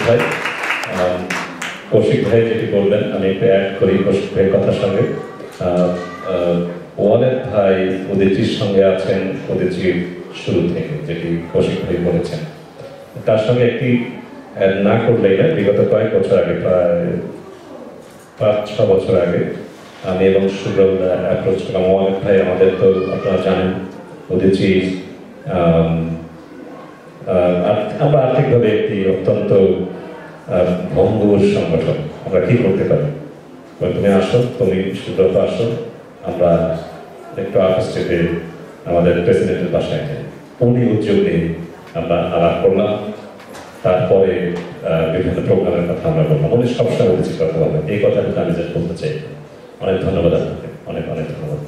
ভাই। কৌশিক ভাই যেটি বলবেন আমি একটু অ্যাড করি কৌশিক ভাইয়ের কথার সঙ্গে। ওয়ালেদ ভাই উদীচীর সঙ্গে আছেন উদীচীর শুরু থেকে, যেটি কৌশিক ভাই বলেছেন। তার সঙ্গে একটি অ্যাড না করলেই না, বিগত কয়েক বছর আগে, প্রায় 5-6 বছর আগে আমি এবং সুব্রত অ্যাপ্রোচ করলাম। ওয়ালেদ ভাই আমাদের তো আপনারা জানেন উদীচী, আমরা আর্থিকভাবে একটি অত্যন্ত ভঙ্গুর সংগঠন, আমরা কি করতে পারি? তুমি আসো, তুমি সুব্রত আসো, আমরা একটু আর্টিস্টে আমাদের প্রেসিডেন্টের বাসায় যাই। উনি উদ্যোগ নিয়ে আমরা আলাপ করলাম, তারপরে বিভিন্ন প্রোগ্রামের কথা আমরা বললাম। উনি সবসময় উচিত কথা বলবেন, এই কথাটা আমি জাস্ট বলতে চাই। অনেক ধন্যবাদ আপনাকে, অনেক অনেক ধন্যবাদ।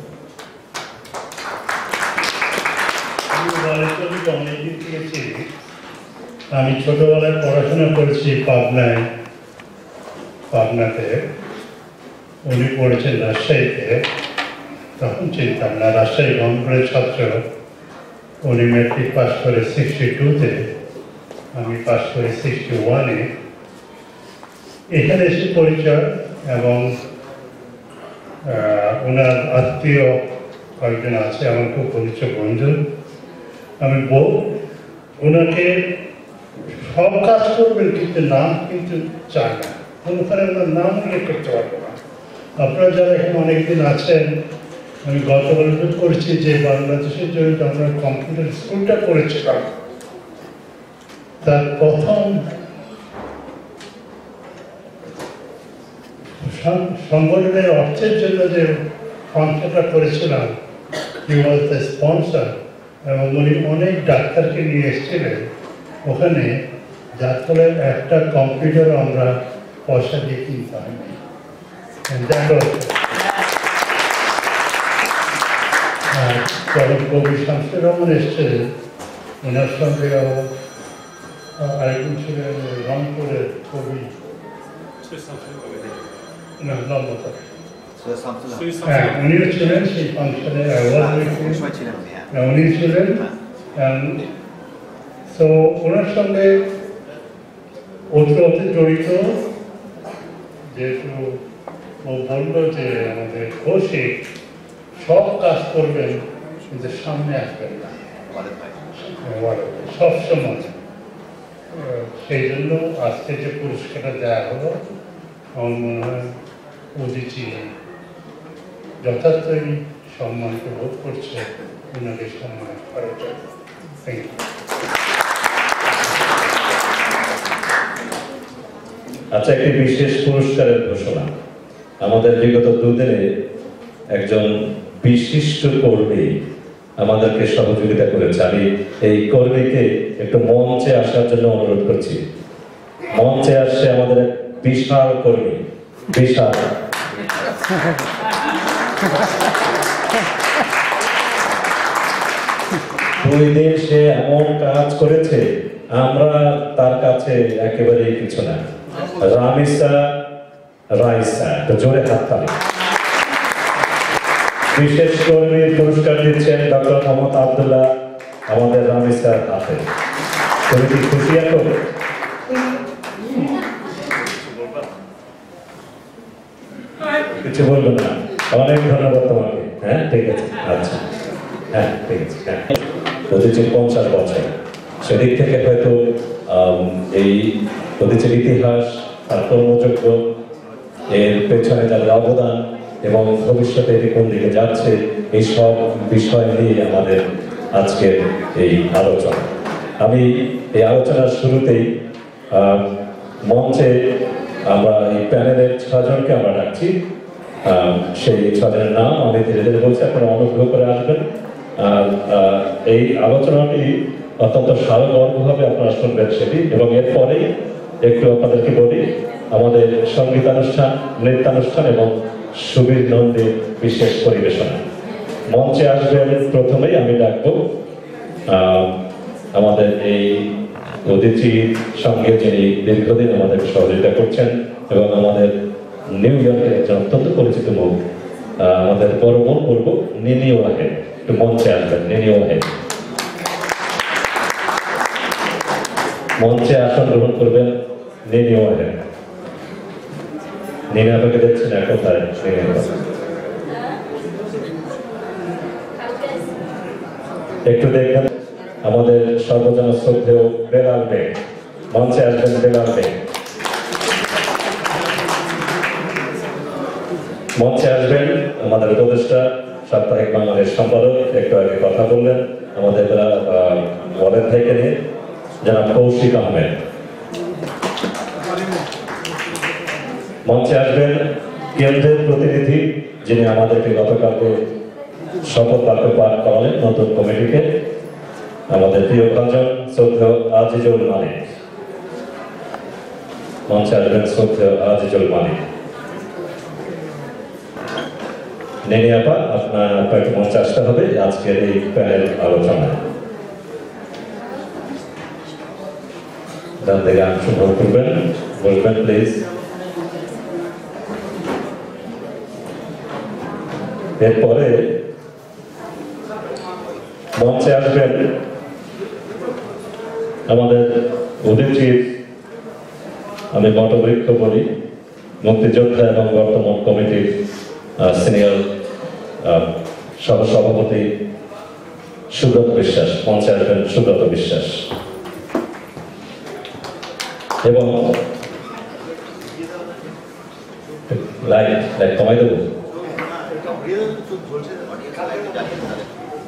আমি ছোটবেলায় পড়াশোনা করেছি পাবনাতে, উনি পড়েছেন রাজশাহীতে। তখন চিন্তাম না, রাজশাহী গভর্নমেন্টের ছাত্র। উনি মেট্রিক পাস করে 62-তে, আমি পাস করি 61-এ। এখানে এসে পরিচয় এবং ওনার আত্মীয় কয়েকজন আছে আমার খুব পরিচয় বন্ধু। আমি ওনাকে সব কাজ করবেন কিন্তু নাম কিন্তু চায় না, কোনোখানে ওনার নাম উল্লেখ করতে পারবো না। আপনারা যারা এখানে অনেকদিন আছেন, আমি গত বছর করেছি যে বাংলাদেশের জন্য আমরা কম্পিউটার স্কুলটা করেছিলাম, তার প্রথম সংগঠনের অর্থের জন্য যে ফাংশনটা করেছিলাম, হি ওয়াজ দ্য স্পন্সর। এবং উনি অনেক ডাক্তারকে নিয়ে এসেছিলেন ওখানে, যার ফলে একটা কম্পিউটার আমরা পয়সা দিয়ে কিনতে হয়নি। যখন কবি শামসুর রহমান এসেছিলেন, ওনার সঙ্গে আরেকজন ছিলেন রংপুরের কবি, উনিও ছিলেন সেই ফাংশনে, উনি ছিলেন। তো ওনার সঙ্গে ওতপ্রোত জড়িত, যেহেতু ও বললো যে আমাদের কৌশিক সব কাজ করবেন কিন্তু সামনে আসবেন না সবসময়। সেই জন্য আজকে যে পুরস্কারটা দেওয়া হলো, আমার মনে হয় উদীচী যথার্থই সম্মানকে বোধ করছে ওনাকে সম্মান করার জন্য। Thank you. আচ্ছা, একটি বিশেষ পুরস্কারের ঘোষণা। আমাদের বিগত 2 দিনে একজন বিশিষ্ট কর্মী আমাদেরকে সহযোগিতা করেছে। আমি এই কর্মীকে একটু মঞ্চে আসার জন্য অনুরোধ করছি। মঞ্চে আসছে আমাদের এক বিশাল কর্মী, বিশাল। 2 দিন সে এমন কাজ করেছে, আমরা তার কাছে একেবারেই কিছু না। রামিসা রাইসা, তো জোরে হাত তালি। বিশেষ কর্মীর পুরস্কার দিচ্ছেন ডক্টর মোহাম্মদ আব্দুল্লাহ আমাদের রামিসার হাতে। তুমি কি খুশি এখন? কিছু বলবো না? অনেক ধন্যবাদ তোমাকে। হ্যাঁ, ঠিক আছে, আচ্ছা, হ্যাঁ, ঠিক আছে। হ্যাঁ, উদীচীর 50 বছর, সেদিক থেকে হয়তো এই উদীচীর ইতিহাস, তার কর্মযোগ্য, এর পেছনে যাদের অবদান এবং ভবিষ্যতে এটি কোন দিকে যাচ্ছে, এই সব বিষয় নিয়ে আমাদের আজকের এই আলোচনা। আমি এই আলোচনার শুরুতেই মঞ্চে আমরা এই প্যানেলের 6 জনকে আমরা ডাকছি। সেই 6 জনের নাম আমি ধীরে ধীরে বলছি, আপনারা অনুগ্রহ করে আসবেন। এই আলোচনাটি অত্যন্ত সারগর্ভভাবে আপনারা শুনবেন সেটি, এবং এরপরেই একটু আপনাদেরকে বলি আমাদের সঙ্গীতানুষ্ঠান, নৃত্যানুষ্ঠান এবং সুবীর নন্দীর বিশেষ পরিবেশনা। মঞ্চে আসবেন প্রথমেই আমি ডাকবো আমাদের এই উদীচীর সঙ্গে যিনি দীর্ঘদিন আমাদের সহযোগিতা করছেন এবং আমাদের নিউ ইয়র্কের একজন অত্যন্ত পরিচিত মুখ, আমাদের পরম পূর্ব নিনি ওয়াহেদ। একটু মঞ্চে আসবেন নিনি ওয়াহেদ। মঞ্চে আসন গ্রহণ করবেন নিনিও है নিনি আপনাকে দেখছেন এখন তাই একটু দেখবেন আমাদের সর্বজন শ্রদ্ধেয় বেলাল বে মঞ্চে আসবেন বেলাল বে মঞ্চে আসবেন আমাদের উপদেষ্টা সাপ্তাহিক বাংলাদেশ সম্পাদক একটু আগে কথা বললেন আমাদের ওয়ালেদ থেকে নিয়ে জনাব কৌশিক আহমেদ মঞ্চে আসবেন কেন্দ্রের প্রতিনিধি যিনি আমাদেরকে গতকালকে শপথ বাক্য পাঠ করালেন নতুন কমিটিকে আমাদের প্রিয় ভাজন শ্রদ্ধেয় আজিজুল মালিক মঞ্চে আসবেন শ্রদ্ধেয় আজিজুল মালিক নেনি আপা আপনাকে মঞ্চে আসতে হবে আজকের এই প্যানেল আলোচনায় ডান থেকে শুরু করবেন বলবেন প্লিজ এরপরে মঞ্চে আসবেন আমাদের অতিথির আমি বটবৃক্ষ বলি মুক্তিযোদ্ধা এবং বর্তমান কমিটির সিনিয়র সহসভাপতি সুব্রত বিশ্বাস মঞ্চে আসবেন সুব্রত বিশ্বাস এবং লাইট কমাই দেবো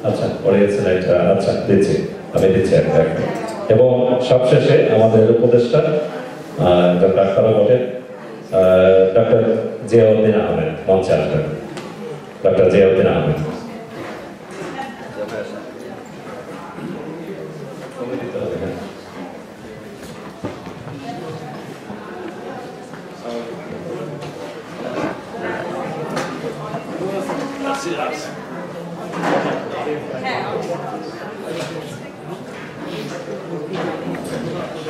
আচ্ছা পরে লাইটটা আচ্ছা দিচ্ছি আমি দিচ্ছি একটা এবং সবশেষে আমাদের উপদেষ্টা ডাক্তার বটে ডক্টর জিয়াউদ্দিন আহমেদ মঞ্চে আসবেন ডক্টর জিয়াউদ্দিন আহমেদ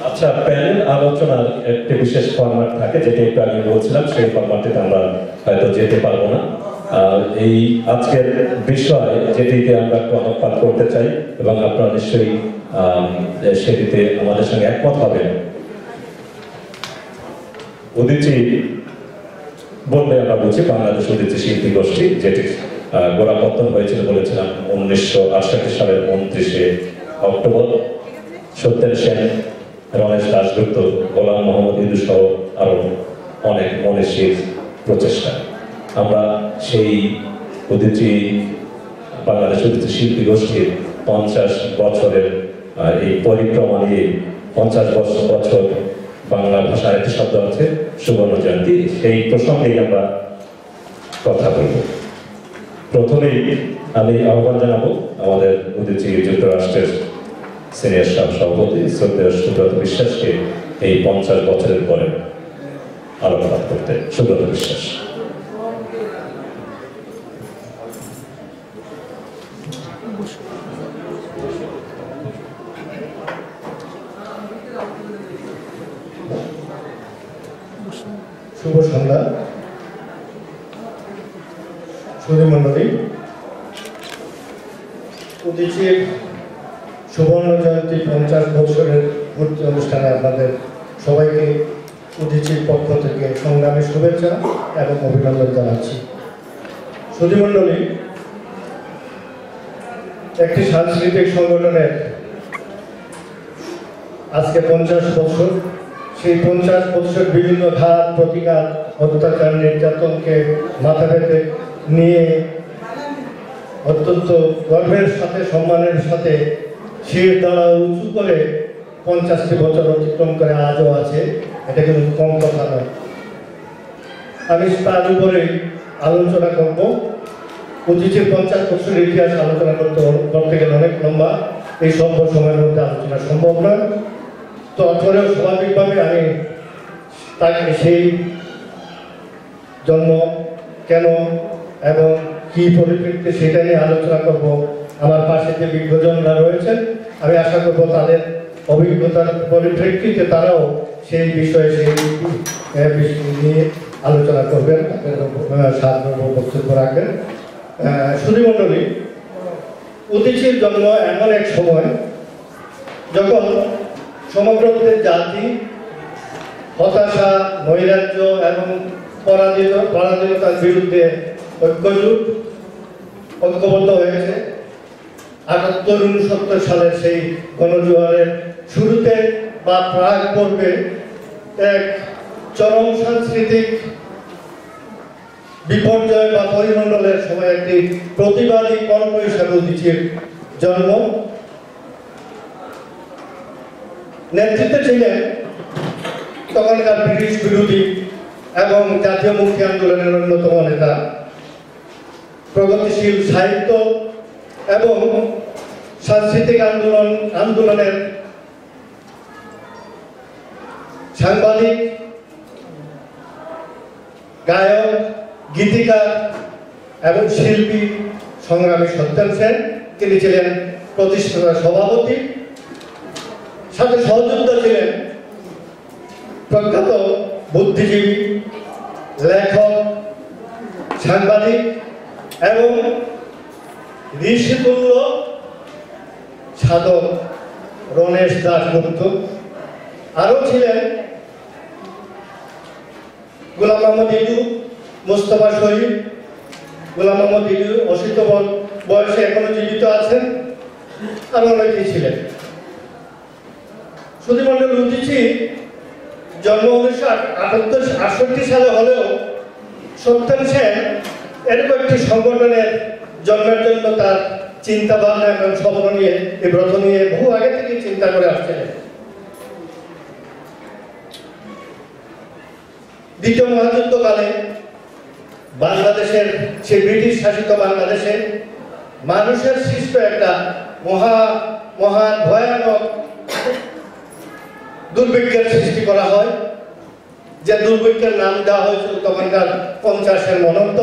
আচ্ছা প্যানেল আলোচনার একটি বিশেষ ফরম্যাট থাকে যেটি একটু আগে বলছিলাম সেই ফরম্যাটটিতে আমরা হয়তো যেতে পারবো না এই আজকের বিষয় যেটিতে আমরা একটু আলোকপাত করতে চাই এবং আপনারা নিশ্চয়ই সেটিতে আমাদের সঙ্গে একমত হবেন উদীচী বললে আমরা বলছি বাংলাদেশ উদীচী শিল্পী গোষ্ঠী যেটি গোড়াপত্তন হয়েছিল বলেছিলাম 1968 সালের 29শে অক্টোবর সত্যেন সেন রমেশ দাশগুপ্ত গোলাম মোহাম্মদ ইদু সহ আরো অনেক মনীষীর প্রচেষ্টা আমরা সেই উদীচী বাংলাদেশ উদীচী শিল্পী গোষ্ঠীর 50 বছরের এই পরিক্রমা নিয়ে 50 বছর বাংলা ভাষার একটি শব্দ আছে সুবর্ণ জয়ন্তী সেই প্রসঙ্গেই আমরা কথা বলব প্রথমেই আমি আহ্বান জানাবো আমাদের উদীচী যুক্তরাষ্ট্রের সিনিয়র সভাপতি শ্রদ্ধেয় সুব্রত বিশ্বাসকে এই 50 বছরের পরে আলোকপাত করতে সুব্রত বিশ্বাস শুভ সন্ধ্যা সুধীমণ্ডলী উদীচীর সুবর্ণ জয়ন্তী 50 বছরের পূর্তি অনুষ্ঠানে আপনাদের সবাইকে উদীচীর পক্ষ থেকে সংগ্রামী শুভেচ্ছা এবং অভিনন্দন জানাচ্ছি সুধীমণ্ডলী একটি সাংস্কৃতিক সংগঠনের আজকে 50 বছর সেই 50 বছর বিভিন্ন ঘাত প্রতিঘাত অত্যাচার নির্যাতনকে মাথা পেতে নিয়ে অত্যন্ত গর্বের সাথে সম্মানের সাথে শির দ্বারা উঁচু করে 50টি বছর অতিক্রম করে আজও আছে এটা কিন্তু কম কথা নয় আমি তার উপরে আলোচনা করব উদীচীর 50 বছরের ইতিহাস আলোচনা করতে গেলে অনেক লম্বা এই স্বল্প সময়ের মধ্যে আলোচনা সম্ভব নয় তারপরেও স্বাভাবিকভাবে আমি তাকে সেই জন্ম কেন এবং কি পরিপ্রেক্ষিতে সেটা নিয়ে আলোচনা করব আমার পাশে যে বিজ্ঞজনরা রয়েছেন আমি আশা করব তাদের অভিজ্ঞতার পরিপ্রেক্ষিতে তারাও সেই বিষয়ে সেই বিষয় নিয়ে আলোচনা করবেন বক্তব্য রাখবেন সুধীমণ্ডলী উদীচীর জন্ম এমন এক সময় যখন সমগ্র জাতি হতাশা, নৈরাজ্য এবং পরাধীনতার বিরুদ্ধে ঐক্যবদ্ধ হয়েছে। ৭৮-৬৯ সালের সেই গণজোয়ারের শুরুতে বা প্রাক পর্বে এক চরম সাংস্কৃতিক বিপর্যয় বা পরিমণ্ডলের সময় একটি প্রতিবাদী কণ্ঠ হিসাবে উদীচীর জন্ম। নেতৃত্বে ছিলেন তখনকার ব্রিটিশ বিরোধী এবং জাতীয় মুক্তি আন্দোলনের অন্যতম নেতা, প্রগতিশীল সাহিত্য এবং সাংস্কৃতিক আন্দোলনের সাংবাদিক, গায়ক, গীতিকার এবং শিল্পী সংগ্রামী সত্যেন সেন। তিনি ছিলেন প্রতিষ্ঠাতা সভাপতি, সাথে সহযোদ্ধা ছিলেন প্রখ্যাত বুদ্ধিজীবী, লেখক, সাংবাদিক এবং ঋষিতুল্য সাধক রণেশ দাশগুপ্ত। আরও ছিলেন গোলাম মোহাম্মদ ইদু, মোস্তফা শহীদ। গোলাম মোহাম্মদ ইদু অসিত বয়সে এখনো জীবিত আছেন, আরও অনেকেই ছিলেন। সুধীমণ্ডল উদীচী জন্ম 1968 সালে হলেও সত্যেন সেন এরকম একটি সংগঠনের জন্মের জন্য তার চিন্তা ভাবনা এবং স্বপ্ন নিয়ে, এই ব্রত নিয়ে বহু আগে থেকে চিন্তা করে আসছিলেন। দ্বিতীয় মহাযুদ্ধকালে বাংলাদেশের, সেই ব্রিটিশ শাসিত বাংলাদেশে মানুষের সৃষ্ট একটা মহান ভয়ানক দুর্ভিক্ষের সৃষ্টি করা হয়, যে দুর্ভিক্ষের নাম দেওয়া হয়েছিল তখনকার 50-এর মনন্ত।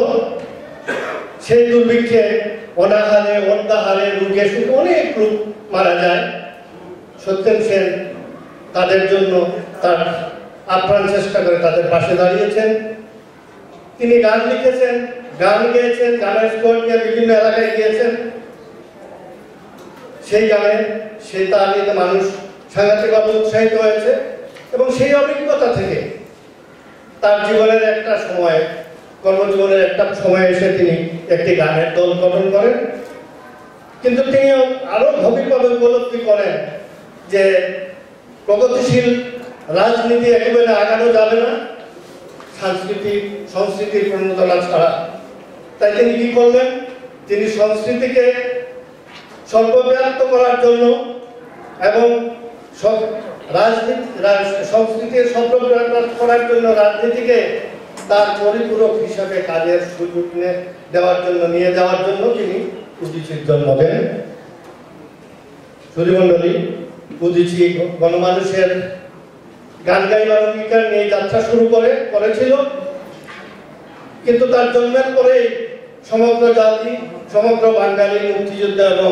সেই দুর্ভিক্ষে অনাহারে, অর্ধাহারে, রোগে শুধু অনেক লোক মারা যায়। সত্যেন সেন তাদের জন্য তার আপ্রাণ চেষ্টা করে তাদের পাশে দাঁড়িয়েছেন। তিনি গান লিখেছেন, গান গেয়েছেন, গানের স্কোর নিয়ে বিভিন্ন এলাকায় গিয়েছেন। সেই গানে সেই তালিতে মানুষ সাংঘাতিকভাবে উৎসাহিত হয়েছে এবং সেই অভিজ্ঞতা থেকে তার জীবনের একটা সময়, কর্মজীবনের একটা সময় এসে তিনি একটি গানের দল গঠন করেন। কিন্তু তিনি আরো গভীরভাবে উপলব্ধি করেন যে প্রগতিশীল রাজনীতি একেবারে আগানো যাবে না সংস্কৃতির প্রণোদনা ছাড়া। তাই তিনি কি করলেন? তিনি সংস্কৃতিকে সর্বব্যাপ্ত করার জন্য এবং সংস্কৃতির সর্বব্যাপ্ত করার জন্য রাজনীতিকে তার পরিপূরক হিসাবে কাজের সুযোগ নিয়ে যাওয়ার জন্য তিনি উদীচীর জন্ম দেন। সুধীমণ্ডলী, উদীচী গণমানুষের গান গাইবার অঙ্গীকার নিয়ে যাত্রা শুরু করেছিল, কিন্তু তার জন্মের পরেই সমগ্র জাতি, সমগ্র বাঙালি মুক্তিযুদ্ধ এবং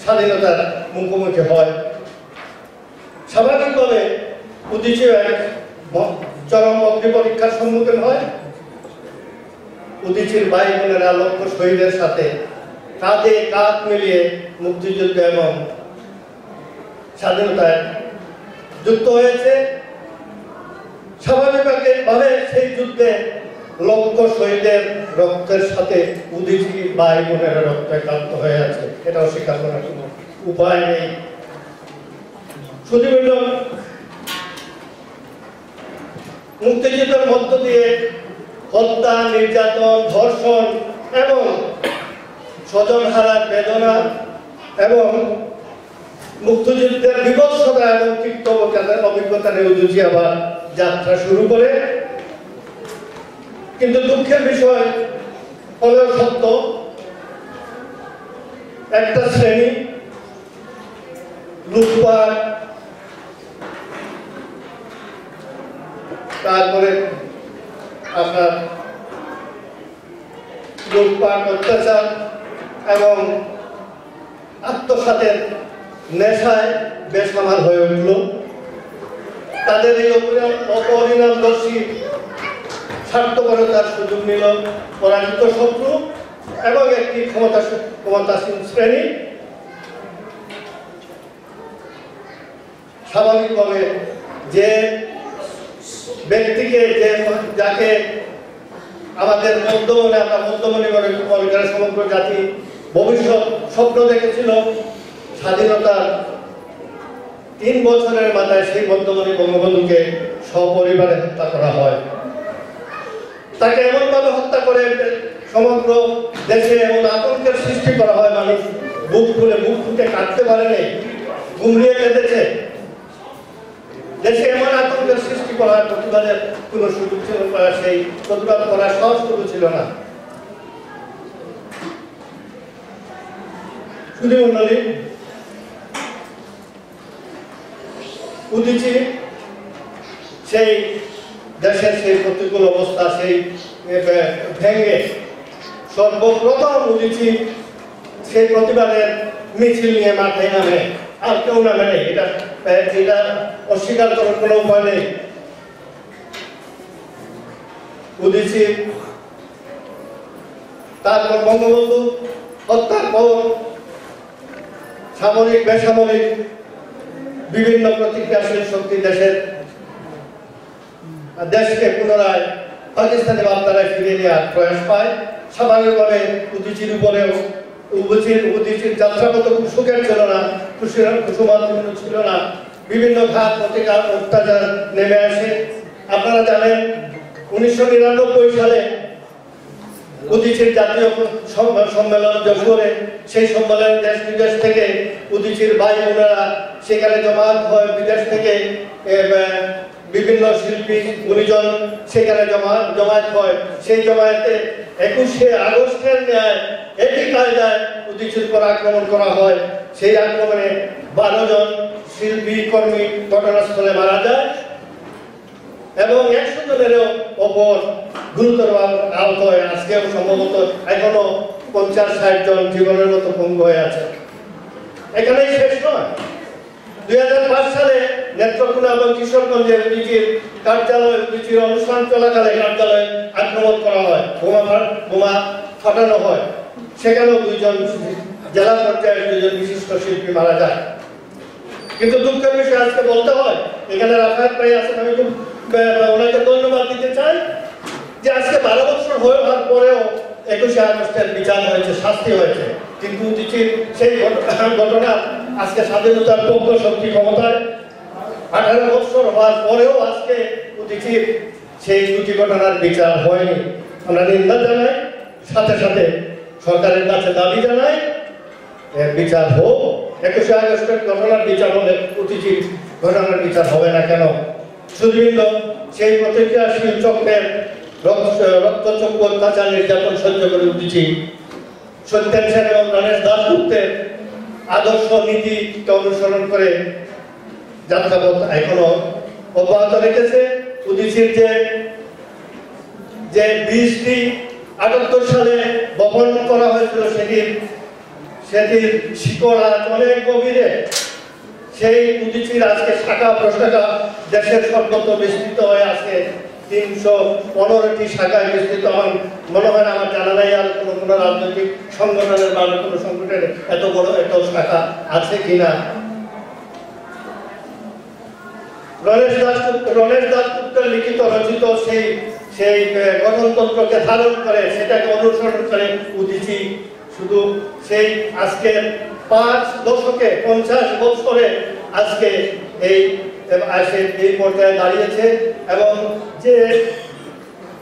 স্বাধীনতার মুখোমুখি হয়। স্বাভাবিকভাবে উদীচী এক চরম অগ্নি পরীক্ষার সম্মুখীন হয়। উদীচীর ভাই বোনেরা লক্ষ্য শহীদের সাথে কাঁধে কাঁধ মিলিয়ে মুক্তিযুদ্ধ এবং স্বাধীনতায় যুক্ত হয়েছে। স্বাভাবিকভাবে সেই যুদ্ধে লক্ষ্য শহীদের রক্তের সাথে উদীচী ভাই বোনেরা রক্তে একাত্ম হয়ে আছে, এটা অস্বীকার করার কোনো উপায় নেই। সুধীমণ্ডল মুক্তিযুদ্ধের মধ্য দিয়ে হত্যা, নির্যাতন, ধর্ষণ এবং স্বজন হারার বেদনা এবং মুক্তিযুদ্ধের বিভৎসতা এবং তিক্ততার অভিজ্ঞতা নিয়ে উদীচী আবার যাত্রা শুরু করে। কিন্তু দুঃখের বিষয় হলেও সত্য, একটা শ্রেণী লুটপাট, তারপরে আপনার লুটপাট, অত্যাচার এবং আত্মসাতের নেশায় বেসামাল হয়ে উঠল। তাদের এই অপরিণামদর্শী স্বার্থপরতার সুযোগ নিল পরাজিত শত্রু এবং একটি ক্ষমতাসীন শ্রেণী। স্বাভাবিকভাবে যে ব্যক্তিকে যাকে আমাদের মধ্যমণি, আমরা মধ্যমণি মনে করে সমগ্র জাতি ভবিষ্যৎ স্বপ্ন দেখেছিল, স্বাধীনতার 3 বছরের মাথায় সেই মধ্যমণি বঙ্গবন্ধুকে সপরিবারে হত্যা করা হয়। তাকে এমনভাবে হত্যা করে সমগ্র দেশে এমন আতঙ্কের সৃষ্টি করা হয়, মানুষ বুক ফুটে কাঁদতে পারেনি, গুমড়িয়ে কেঁদেছে। দেশে এমন আতঙ্কের সৃষ্টি করা হয়, প্রতিবাদের কোনো সুযোগ ছিল না, সেই প্রতিবাদ করার সহজ সুযোগ ছিল না। শুধু মন্ডলী, উদীচী সেই দেশের সেই প্রতিকূল অবস্থা সেই ভেঙে সর্বপ্রথম উদীচী সেই প্রতিবাদের মিছিল নিয়ে মাঠে নামে, আর কেউ নামে নেই। এটা অস্বীকার করার কোনো উপায় নেই। উদীচী তারপর বঙ্গবন্ধু হত্যার পর সামরিক বেসামরিক বিভিন্ন প্রতিক্রিয়াশীল শক্তি দেশকে পুনরায় পাকিস্তানি বার্তারায় ফিরিয়ে নেওয়ার প্রয়াস পায়। স্বাভাবিকভাবে উদীচীর উপরেও উদীচীর যাত্রাপথ খুব সুখের ছিল না, কুসুমাপূর্ণ ছিল না। বিভিন্ন ঘাত প্রতিঘাত অত্যাচার নেমে আসে। আপনারা জানেন 1999 সালে উদীচীর জাতীয় সম্মেলন যশোরে, সেই সম্মেলনে দেশ বিদেশ থেকে উদীচীর ভাই বোনেরা সেখানে জমায়েত হয়। বিদেশ থেকে বিভিন্ন শিল্পী গুণীজন সেখানে জমায়েত হয়। সেই জমায়েতে 21শে আগস্টের ন্যায় একই কায়দায় উদীচীর উপর আক্রমণ করা হয়। সেই আক্রমণে 12 জন শিল্পী কর্মী ঘটনাস্থলে মারা যায় এবং 100 জনেরও ওপর গুরুতর আহত হয়ে আজকেও সম্ভবত এখনো 50-60 জন জীবনের মতো পঙ্গু হয়ে আছে। এখানেই শেষ নয়। 2005 সালে নেত্রকোনা এবং কিশোরগঞ্জে উদীচীর কার্যালয়, উদীচীর অনুষ্ঠান চলাকালে কার্যালয়ে আক্রমণ করা হয়, বোমা ফাটানো হয়। সেখানেও 2 জন জেলা পর্যায়ের 2 জন বিশিষ্ট শিল্পী মারা যায়। কিন্তু দুঃখের বিষয় আজকে বলতে হয়, এখানে রাফায়েত ভাই আছেন, আমি খুব ওনাকে ধন্যবাদ দিতে চাই যে আজকে 12 বছর হওয়ার পরেও 21শে আগস্টের বিচার হয়েছে, শাস্তি হয়েছে। কিন্তু উদীচীর সেই ঘটনা আজকে স্বাধীনতার পক্ষ শক্তি ক্ষমতায় 18 বছর হওয়ার পরেও আজকে উদীচীর সেই দুটি ঘটনার বিচার হয়নি। আমরা নিন্দা জানাই, সাথে সাথে সরকারের কাছে দাবি জানাই বিচার হোক। 21শে আগস্টের ঘটনার বিচার হলে উদীচীর ঘটনার বিচার হবে না কেন? শুধুমাত্র সেই প্রতিক্রিয়াশীল চক্রের রক্তচক্ষু অত্যাচার নির্যাতন সহ্য করে উদীচী সত্যেন সেন এবং গণেশ দাশগুপ্তের আদর্শ নীতিকে অনুসরণ করে যাত্রাপথ এখনো অব্যাহত রেখেছে। উদীচীর যে বীজটি 78 সালে বপন করা হয়েছিল, সেটির শিকড় আজ অনেক গভীরে। সেই উদীচীর আজকে শাখা প্রশাখা দেশের সর্বত্র বিস্তৃত হয়ে আছে। 315টি শাখায় বিস্তৃত হন। মনে হয় না, আমার জানা নাই আর কোনো রাজনৈতিক সংগঠনের বা কোনো সংগঠনের এত বড় এত শাখা আছে কিনা। রণেশ দাশগুপ্তের লিখিত রচিত সেই গঠনতন্ত্রকে ধারণ করে, সেটাকে অনুসরণ করে উদীচী শুধু সেই আজকে 5 দশকে 50 বছরে আজকে এই পর্যায়ে দাঁড়িয়েছে। এবং যে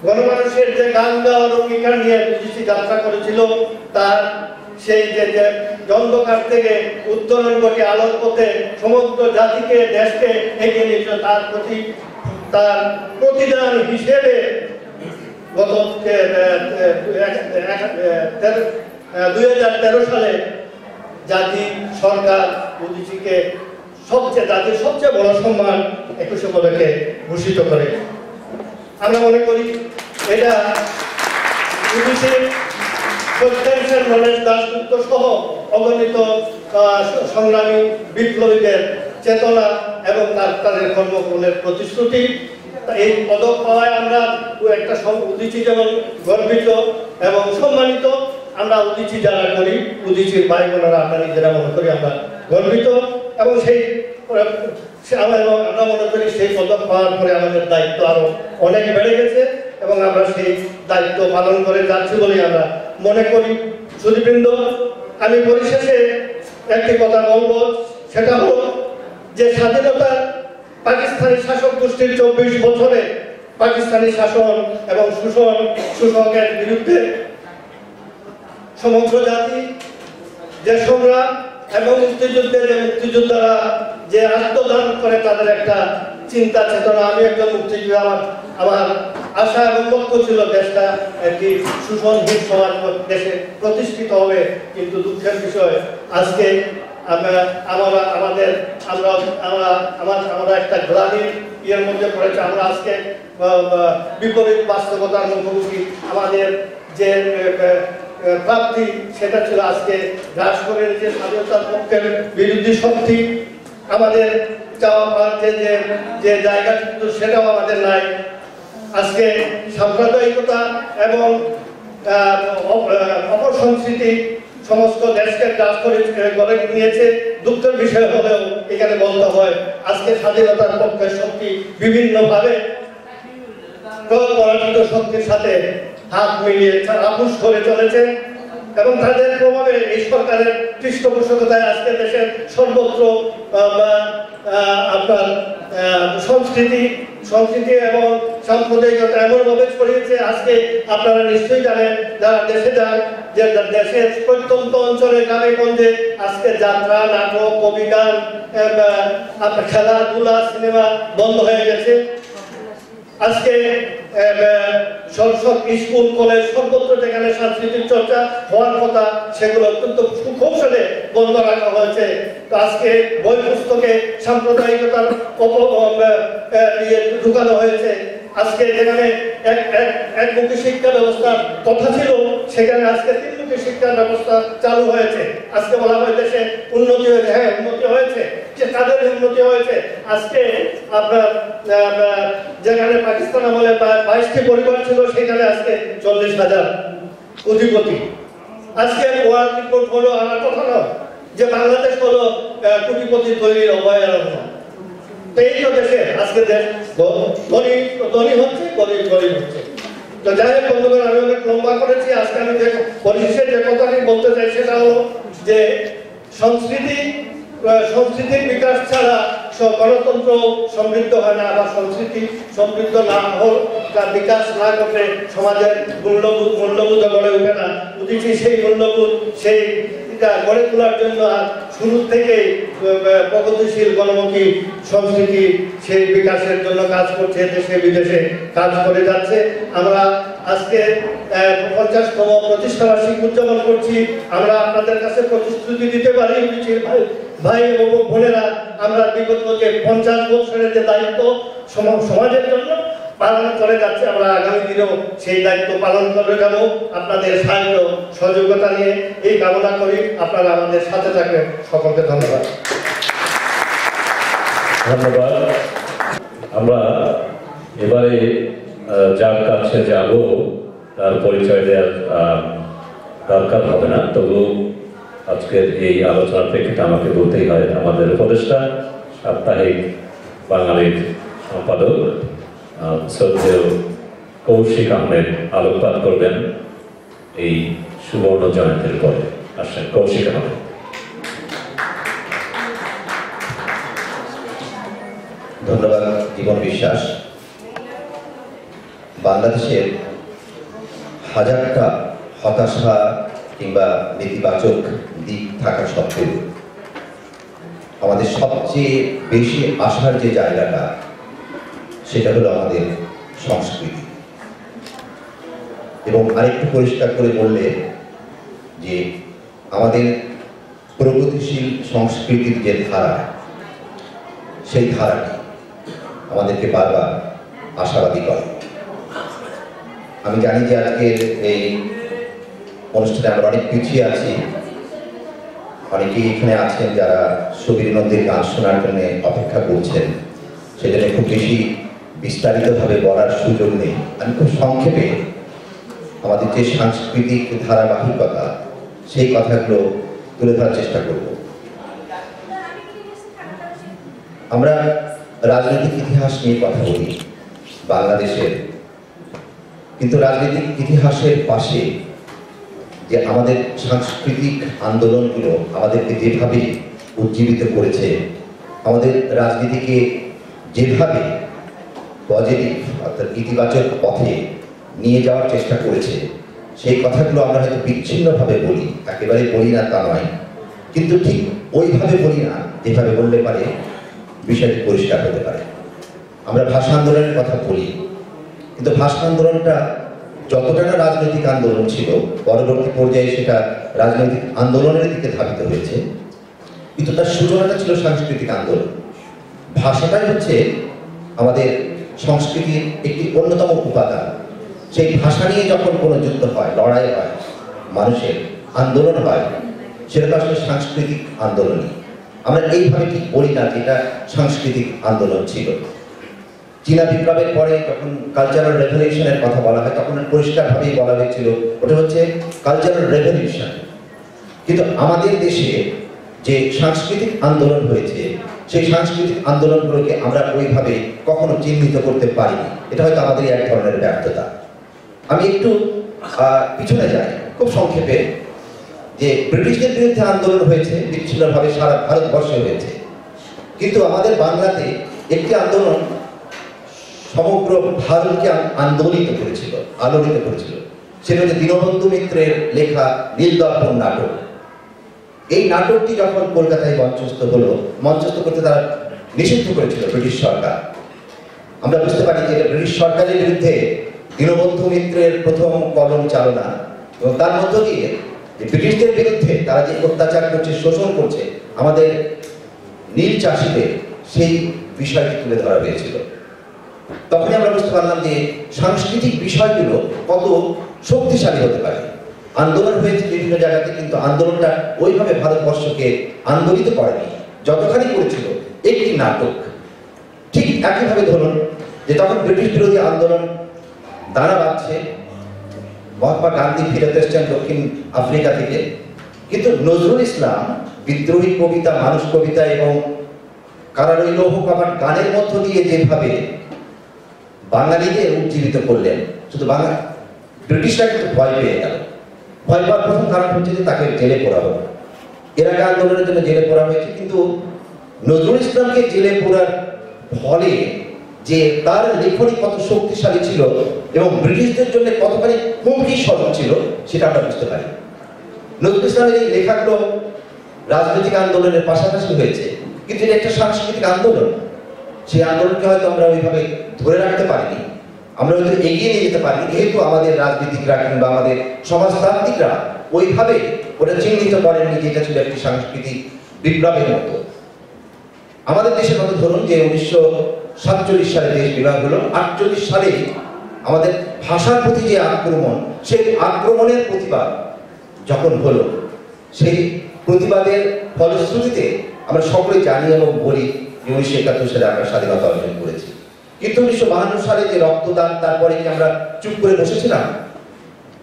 গণমানুষের যে গান গাওয়ার অঙ্গীকার নিয়ে উদীচী যাত্রা করেছিল, তার সেই যে অন্ধকার থেকে উত্তরণ ঘটে আলোর পথে সমগ্র জাতিকে দেশকে এগিয়ে নিয়েছিল, তার প্রতিদান হিসেবে গত 2013 সালে জাতি সরকার উদীচীকে জাতির সবচেয়ে বড় সম্মান 21শে পদকে ভূষিত করে। আমরা মনে করি এটা উদীচীর সত্যেন সেন, গণেশ দাশগুপ্ত সহ অগণিত সংগ্রামী বিপ্লবীদের চেতনা এবং তাদের কর্মফলের প্রতিশ্রুতি। এই পদক পাওয়ায় আমরা একটা উদীচী যেমন গর্বিত এবং সম্মানিত, আমরা উদীচী যারা করি, উদীচীর ভাই বোনেরা আমরা নিজেরা মনে করি আমরা গর্বিত। এবং সেই আমরা মনে করি সেই পদক পাওয়ার পরে আমাদের দায়িত্ব আরো অনেক বেড়ে গেছে এবং আমরা সেই দায়িত্ব পালন করে যাচ্ছি বলে আমরা মনে করি। সুধীবৃন্দ, আমি পরিশেষে একটি কথা বলবো, সেটা হলো যে স্বাধীনতা পাকিস্তানি শাসক গোষ্ঠীর 24 বছরে পাকিস্তানি শাসন এবং শোষকের বিরুদ্ধে সমগ্র জাতি যে সংগ্রাম এবং মুক্তিযোদ্ধারা যে আত্মদান করে তাদের একটা চিন্তা চেতনা। আমি একজন মুক্তিযোদ্ধা, আমার আশা এবং লক্ষ্য ছিল দেশটা একটি সুসংহত সমাজ দেশে প্রতিষ্ঠিত হবে, কিন্তু দুঃখের বিষয় আজকে আমরা একটা গ্লানির ইয়ের মধ্যে পড়েছে। আমরা আজকে বিপরীত বাস্তবতার মুখোমুখি। আমাদের যে প্রাপ্তি সেটা ছিল আজকে হ্রাস করে যে স্বাধীনতার পক্ষের বিরোধী শক্তি আমাদের চাওয়া পাচ্ছে যে জায়গা, কিন্তু সেটাও আমাদের নাই। আজকে সাম্প্রদায়িকতা এবং অপসংস্কৃতি সমস্ত দেশকে গ্রাস করে নিয়েছে। দুঃখের বিষয় হলেও এখানে বলতে হয় আজকে স্বাধীনতার পক্ষের শক্তি বিভিন্নভাবে পরাজিত শক্তির সাথে হাত মিলিয়ে আপোষ করে চলেছে এবং তাদের প্রভাবে এই সরকারের পৃষ্ঠপোষকতায় আজকে দেশের সর্বত্র আপনার সংস্কৃতি এবং সাম্প্রদায়িকতা এমনভাবে ছড়িয়েছে। আজকে আপনারা নিশ্চয়ই জানেন, যারা দেশে যান, যে দেশের প্রত্যন্ত অঞ্চলে গ্রামে গঞ্জে আজকে যাত্রা, নাটক, কবিগান, খেলাধুলা, সিনেমা বন্ধ হয়ে গেছে। আজকে স্কুল, কলেজ সর্বত্র যেখানে সাংস্কৃতিক চর্চা হওয়ার কথা সেগুলো অত্যন্ত সুকৌশলে বন্ধ রাখা হয়েছে। তো আজকে বই পুস্তকে সাম্প্রদায়িকতার ঢুকানো হয়েছে। আজকে যেখানে একমুখী শিক্ষা ব্যবস্থার কথা ছিল সেখানে আজকে তিনমুখী শিক্ষা ব্যবস্থা চালু হয়েছে। আজকে বলা হয় দেশে উন্নতি হয়েছে। হ্যাঁ, উন্নতি হয়েছে, যে কাদের উন্নতি হয়েছে। আজকে আপনার যেখানে পাকিস্তান আমলে 22টি পরিবার ছিল সেখানে আজকে 40,000 অধিপতি। আজকে ওয়ার্ল্ড রিপোর্ট হলো, আমার কথা নয় যে বাংলাদেশ হলো কোটিপতি তৈরির অভয়ারণ্য। এই তো দেশে আজকে দেশ ধনী হচ্ছে, গরিব হচ্ছে। তো যাই হোক বন্ধুগণ, আমি অনেক লম্বা করেছি। আজকে আমি পরিশেষে যে কথাটি বলতে চাই সেটা হলো যে সংস্কৃতির বিকাশ ছাড়া গণতন্ত্র সমৃদ্ধ হয় না, আবার সংস্কৃতি সমৃদ্ধ না হোক, তার বিকাশ না করলে সমাজের মূল্যবোধ গড়ে ওঠে না। যদি সেই মূল্যবোধ সেই গড়ে তোলার জন্য শুরু থেকে প্রগতিশীল গণমুখী সংস্কৃতি সেই বিকাশের জন্য কাজ করছে, দেশে বিদেশে কাজ করে যাচ্ছে। আমরা আজকে 50তম প্রতিষ্ঠাবার্ষিকী উদযাপন করছি। আমরা আপনাদের কাছে প্রতিশ্রুতি দিতে পারি ভাই এবং বোনেরা, আমরা বিগত যে 50 বছরের যে দায়িত্ব সমাজের জন্য পালন করে যাচ্ছে, আমরা আগামী দিনেও সেই দায়িত্ব পালন করে যাব আপনাদের সাহায্য সহযোগিতা নিয়ে। এই কামনা করি আপনারা আমাদের সাথে থাকবেন। সকলকে ধন্যবাদ। আমরা এবারে যার কাছে যাব তার পরিচয় দেওয়ার দরকার হবে না, তবু আজকের এই আলোচনার প্রেক্ষিতে আমাকে বলতেই হয়, আমাদের উপদেষ্টা, সাপ্তাহিক বাঙালির সম্পাদক শ্রদ্ধেয় কৌশিক আহমেদ আলোকপাত করবেন এই সুবর্ণ জয়ন্তীর পরে। আসেন কৌশিক আহমেদ। ধন্যবাদ জীবন বিশ্বাস। বাংলাদেশের হাজারটা হতাশা কিংবা নেতিবাচক দিক থাকা সত্ত্বেও আমাদের সবচেয়ে বেশি আশার যে জায়গাটা সেটা হলো আমাদের সংস্কৃতি। এবং আরেকটু পরিষ্কার করে বললে যে আমাদের প্রগতিশীল সংস্কৃতির যে ধারা, সেই ধারাটি আমাদেরকে বারবার আশাবাদী করে। আমি জানি যে আজকের এই অনুষ্ঠানে আমরা অনেক পিছিয়ে আছি, অনেকেই এখানে আছেন যারা সুবীর নদীর গান শোনার জন্য অপেক্ষা করছেন, সেজন্য খুব বেশি বিস্তারিতভাবে বলার সুযোগ নেই। আমি খুব সংক্ষেপে আমাদের যে সাংস্কৃতিক ধারাবাহিকতা সেই কথাগুলো তুলে ধরার চেষ্টা করব। আমরা রাজনৈতিক ইতিহাস নিয়ে কথা বলি বাংলাদেশের, কিন্তু রাজনৈতিক ইতিহাসের পাশে যে আমাদের সাংস্কৃতিক আন্দোলনগুলো আমাদেরকে যেভাবে উজ্জীবিত করেছে, আমাদের রাজনীতিকে যেভাবে পজিটিভ অর্থাৎ ইতিবাচক পথে নিয়ে যাওয়ার চেষ্টা করেছে, সেই কথাগুলো আমরা হয়তো বিচ্ছিন্নভাবে বলি, একেবারে বলি না তা নয়, কিন্তু ঠিক ওইভাবে বলি না যেভাবে বললে পারে বিষয়টি পরিষ্কার হতে পারে। আমরা ভাষা আন্দোলনের কথা বলি, কিন্তু ভাষা আন্দোলনটা যতটা না রাজনৈতিক আন্দোলন ছিল, পরবর্তী পর্যায়ে সেটা রাজনৈতিক আন্দোলনের দিকে ধাবিত হয়েছে, কিন্তু তার সূচনাটা ছিল সাংস্কৃতিক আন্দোলন। ভাষাটাই হচ্ছে আমাদের সংস্কৃতির একটি অন্যতম উপাদান। সেই ভাষা নিয়ে যখন কোনো যুদ্ধ হয়, লড়াই হয়, মানুষের আন্দোলন হয়, সেটা তো আসলে সাংস্কৃতিক আন্দোলনই। আমরা এইভাবে ঠিক বলি না যে এটা সাংস্কৃতিক আন্দোলন ছিল। চীনা বিপ্লবের পরে যখন কালচারাল রেভলিউশনের কথা বলা হয়, তখন পরিষ্কারভাবেই বলা হয়েছিল ওটা হচ্ছে কালচারাল রেভলিউশন। কিন্তু আমাদের দেশে যে সাংস্কৃতিক আন্দোলন হয়েছে, সেই সাংস্কৃতিক আন্দোলনগুলোকে আমরা ওইভাবে কখনো চিহ্নিত করতে পারিনি। এটা হয়তো আমাদের এক ধরনের ব্যর্থতা। আমি একটু পিছনে যাই খুব সংক্ষেপে, যে ব্রিটিশদের বিরুদ্ধে আন্দোলন হয়েছে বিচ্ছিন্নভাবে সারা ভারতবর্ষে হয়েছে, কিন্তু আমাদের বাংলাতে একটি আন্দোলন সমগ্র ভারতকে আন্দোলিত করেছিল, আলোড়িত করেছিল। সেটা হচ্ছে দীনবন্ধু মিত্রের লেখা নীলদর্পণ নাটক। এই নাটকটি যখন কলকাতায় মঞ্চস্থ করতে তারা নিষিদ্ধ করেছিল ব্রিটিশ সরকার। আমরা বুঝতে পারি যে ব্রিটিশ সরকারের বিরুদ্ধে দীনবন্ধু মিত্রের প্রথম কলম চালনা, এবং তার মধ্য দিয়ে ব্রিটিশদের বিরুদ্ধে তারা যে অত্যাচার করছে, শোষণ করছে আমাদের নীল চাষিদের, সেই বিষয়টি তুলে ধরা হয়েছিল। তখনই আমরা বুঝতে পারলাম যে সাংস্কৃতিক বিষয়গুলো কত শক্তিশালী হতে পারে। আন্দোলন হয়েছে বিভিন্ন জায়গাতে, কিন্তু আন্দোলনটা ওইভাবে ভারতবর্ষকে আন্দোলিত করেনি যতখানি করেছিল একটি নাটক। ঠিক একইভাবে ধরুন যে তখন ব্রিটিশ বিরোধী আন্দোলন দাঁড়া বাঁধছে, মহাত্মা গান্ধী ফিরত এসছেন দক্ষিণ আফ্রিকা থেকে, কিন্তু নজরুল ইসলাম বিদ্রোহী কবিতা, মানুষ কবিতা এবং কারারই লৌহ কপাট গানের মধ্য দিয়ে যেভাবে বাঙালিকে উজ্জীবিত করলেন, শুধু ব্রিটিশরা কিন্তু ভয় পেয়ে গেল। ভয় পাওয়ার প্রথম কারণ হচ্ছে যে তাকে জেলে পোড়া হবে। এর আগে আন্দোলনের জন্য জেলে পোড়া হয়েছে, কিন্তু নজরুল ইসলামকে জেলে পোড়ার ফলে যে তার লেখনী কত শক্তিশালী ছিল এবং ব্রিটিশদের জন্য কতখানি হুমকি স্বরূপ ছিল, সেটা আমরা বুঝতে পারি। নজরুল ইসলামের এই লেখাগুলো রাজনৈতিক আন্দোলনের পাশাপাশি হয়েছে, কিন্তু এটা একটা সাংস্কৃতিক আন্দোলন। সেই আন্দোলনকে হয়তো আমরা ওইভাবে ধরে রাখতে পারিনি, আমরা হয়তো এগিয়ে নিয়ে যেতে পারিনি, যেহেতু আমাদের রাজনীতিকরা কিংবা আমাদের সমাজতান্ত্রিকরা ওইভাবে ওটা চিহ্নিত করেননি যে এটা ছিল একটি সাংস্কৃতিক বিপ্লবের মতো। আমাদের দেশের মতো ধরুন যে 1947 সালে দেশ বিভাগ হলো, 48 সালে আমাদের ভাষার প্রতি যে আক্রমণ, সেই আক্রমণের প্রতিবাদ যখন হলো, সেই প্রতিবাদের ফলশ্রুতিতে আমরা সকলেই জানি এবং বলি যে 1971 সালে আমরা স্বাধীনতা অর্জন করেছি। কিন্তু 1952 সালে যে রক্তদান, তারপরে কি আমরা চুপ করে বসেছিলাম?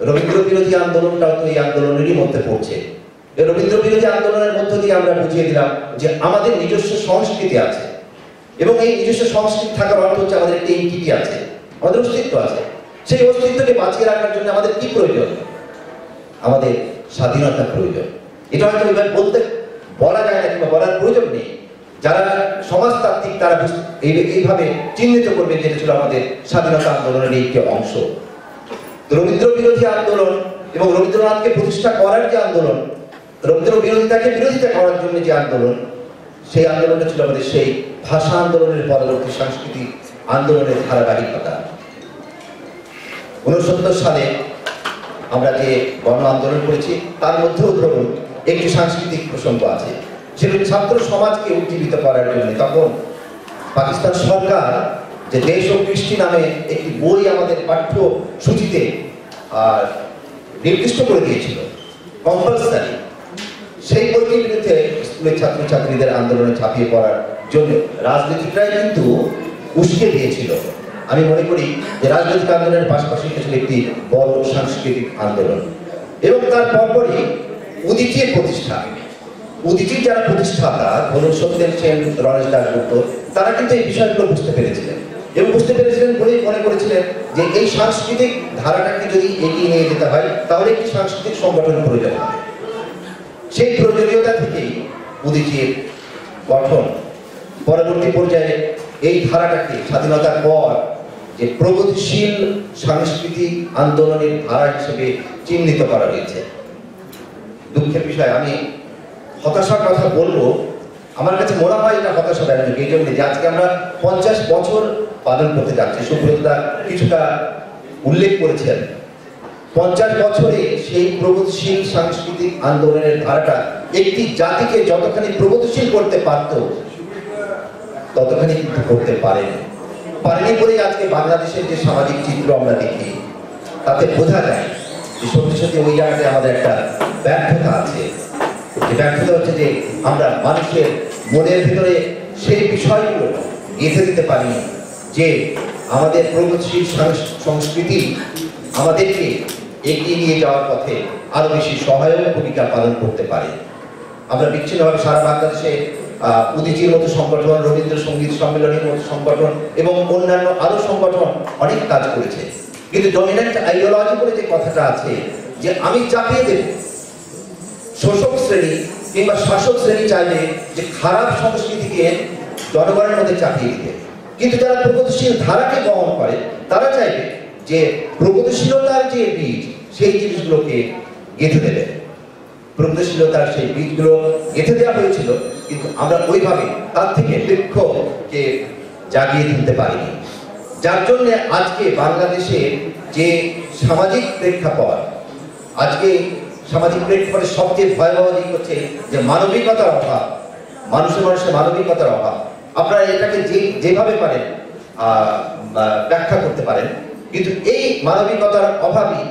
রবীন্দ্র বিরোধী আন্দোলনটাও তো এই আন্দোলনেরই মধ্যে পড়ছে। এই রবীন্দ্র বিরোধী আন্দোলনের মধ্য দিয়ে আমরা বুঝিয়ে দিলাম যে আমাদের নিজস্ব সংস্কৃতি আছে, এবং এই নিজস্ব সংস্কৃতি থাকার অর্থ হচ্ছে আমাদের একটি এন্টিটি আছে, আমাদের অস্তিত্ব আছে। সেই অস্তিত্বকে বাঁচিয়ে রাখার জন্য আমাদের কি প্রয়োজন? আমাদের স্বাধীনতা প্রয়োজন। এটা হয়তো এবার বলা যায় না কিংবা বলার প্রয়োজন নেই। যারা সমাজতান্ত্রিক তারা এইভাবে চিহ্নিত করবে যে এটা ছিল আমাদের স্বাধীনতা আন্দোলনের একটি অংশ। রবীন্দ্র বিরোধী আন্দোলন এবং রবীন্দ্রনাথকে প্রতিষ্ঠা করার যে আন্দোলন, রবীন্দ্র বিরোধিতাকে বিরোধিতা করার জন্য যে আন্দোলন, সেই আন্দোলনটা ছিল আমাদের সেই ভাষা আন্দোলনের পরবর্তী সাংস্কৃতিক আন্দোলনের ধারাবাহিকতা। 1969 সালে আমরা যে গণ আন্দোলন করেছি, তার মধ্যেও ধরুন একটি সাংস্কৃতিক প্রসঙ্গ আছে। সেটা ছাত্র সমাজকে উজ্জীবিত করার জন্য তখন পাকিস্তান সরকার যে দেশ ও কৃষ্টি নামে একটি বই আমাদের পাঠ্যসূচিতে নির্দিষ্ট করে দিয়েছিল, কম্পালসারি। সেই বইটির বিরুদ্ধে স্কুলের ছাত্রছাত্রীদের আন্দোলনে ঝাঁপিয়ে পড়ার জন্য রাজনীতিকরাই কিন্তু উস্কে দিয়েছিল। আমি মনে করি যে রাজনৈতিক আন্দোলনের পাশাপাশি ছিল একটি বড় সাংস্কৃতিক আন্দোলন। এবং তার পরপরই উদীচীর প্রতিষ্ঠা। উদীচীর যারা প্রতিষ্ঠাতা, ধরুন সত্যেন সেন, রমেশ দাশগুপ্ত, তারা কিন্তু এই বিষয়গুলো বুঝতে পেরেছিলেন এবং বুঝতে পেরেছিলেন বলেই মনে করেছিলেন যে এই সাংস্কৃতিক ধারাটাকে যদি এগিয়ে নিয়ে যেতে হয় তাহলে একটি সাংস্কৃতিক সংগঠনের প্রয়োজন হবে। সেই প্রয়োজনীয়তা থেকেই উদীচীর গঠন। পরবর্তী পর্যায়ে এই ধারাটাকে স্বাধীনতার পর যে প্রগতিশীল সাংস্কৃতিক আন্দোলনের ধারা হিসেবে চিহ্নিত করা হয়েছে। দুঃখের বিষয়, আমি হতাশার কথা বলবো, আমার কাছে মনে হয় এটা হতাশাদায়ক এই জন্য যে আজকে আমরা 50 বছর পালন করতে যাচ্ছি। সুব্রতদা কিছুটা উল্লেখ করেছেন 50 বছরে সেই প্রগতিশীল সাংস্কৃতিক আন্দোলনের ধারাটা একটি জাতিকে যতখানি প্রগতিশীল করতে পারত ততখানি কিন্তু করতে পারেনি বলেই আজকে বাংলাদেশের যে সামাজিক চিত্র আমরা দেখি তাতে বোঝা যায় যে সত্যি সত্যি ওই জায়গায় আমাদের একটা ব্যর্থতা আছে। যে ব্যর্থতা হচ্ছে যে আমরা মানুষের মনের ভিতরে সেই বিষয়গুলো গেঁথে দিতে পারি যে আমাদের প্রগতিশীল সংস্কৃতি আমাদেরকে এগিয়ে নিয়ে যাওয়ার পথে আরো বেশি সহায়ক ভূমিকা পালন করতে পারে। আমরা বিচ্ছিন্নভাবে সারা বাংলাদেশে উদীচীর মতো সংগঠন, রবীন্দ্রসঙ্গীত সম্মেলনের মতো সংগঠন এবং অন্যান্য আরো সংগঠন অনেক কাজ করেছে, কিন্তু ডমিনেন্ট আইডিওলজি বলে যে কথাটা আছে যে আমি চাপিয়ে দেব, শোষক শ্রেণী কিংবা শাসক শ্রেণী চাইবে যে খারাপ সংস্কৃতিকে জনগণের মধ্যে চাপিয়ে দিতে, কিন্তু যারা প্রগতিশীল ধারাকে বহন করে তারা চাইবে যে প্রগতিশীলতার যে বীজ সেই জিনিসগুলোকে গেঁথে দেবে। প্রগতিশীলতার সেই বীজগুলো গেঁথে দেওয়া হয়েছিল, কিন্তু আমরা ওইভাবে তার থেকে বৃক্ষকে জাগিয়ে তুলতে পারিনি, যার জন্য আজকে বাংলাদেশে যে সামাজিক প্রেক্ষাপট, আজকে সামাজিক প্রেক্ষাপটের সবচেয়ে ভয়াবহ দিক হচ্ছে যে মানবিকতার অভাব, মানুষের মানবিকতার অভাব। আপনারা এটাকে যেভাবে পারেন ব্যাখ্যা করতে পারেন, কিন্তু এই মানবিকতার অভাবই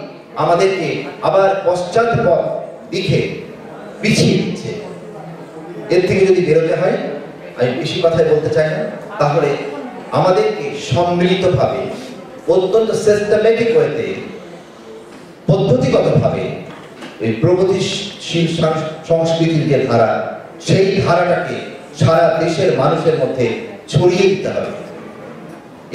আমাদেরকে আবার পশ্চাৎপদ দিকে পিছিয়ে দিচ্ছে। এর থেকে যদি বেরোতে হয়, আমি বেশি কথাই বলতে চাই না, তাহলে আমাদেরকে সম্মিলিতভাবে অত্যন্ত সিস্টেমেটিক ওয়েতে পদ্ধতিগতভাবে এই প্রগতিশীল সংস্কৃতির যে ধারা সেই ধারাটাকে সারা দেশের মানুষের মধ্যে ছড়িয়ে দিতে হবে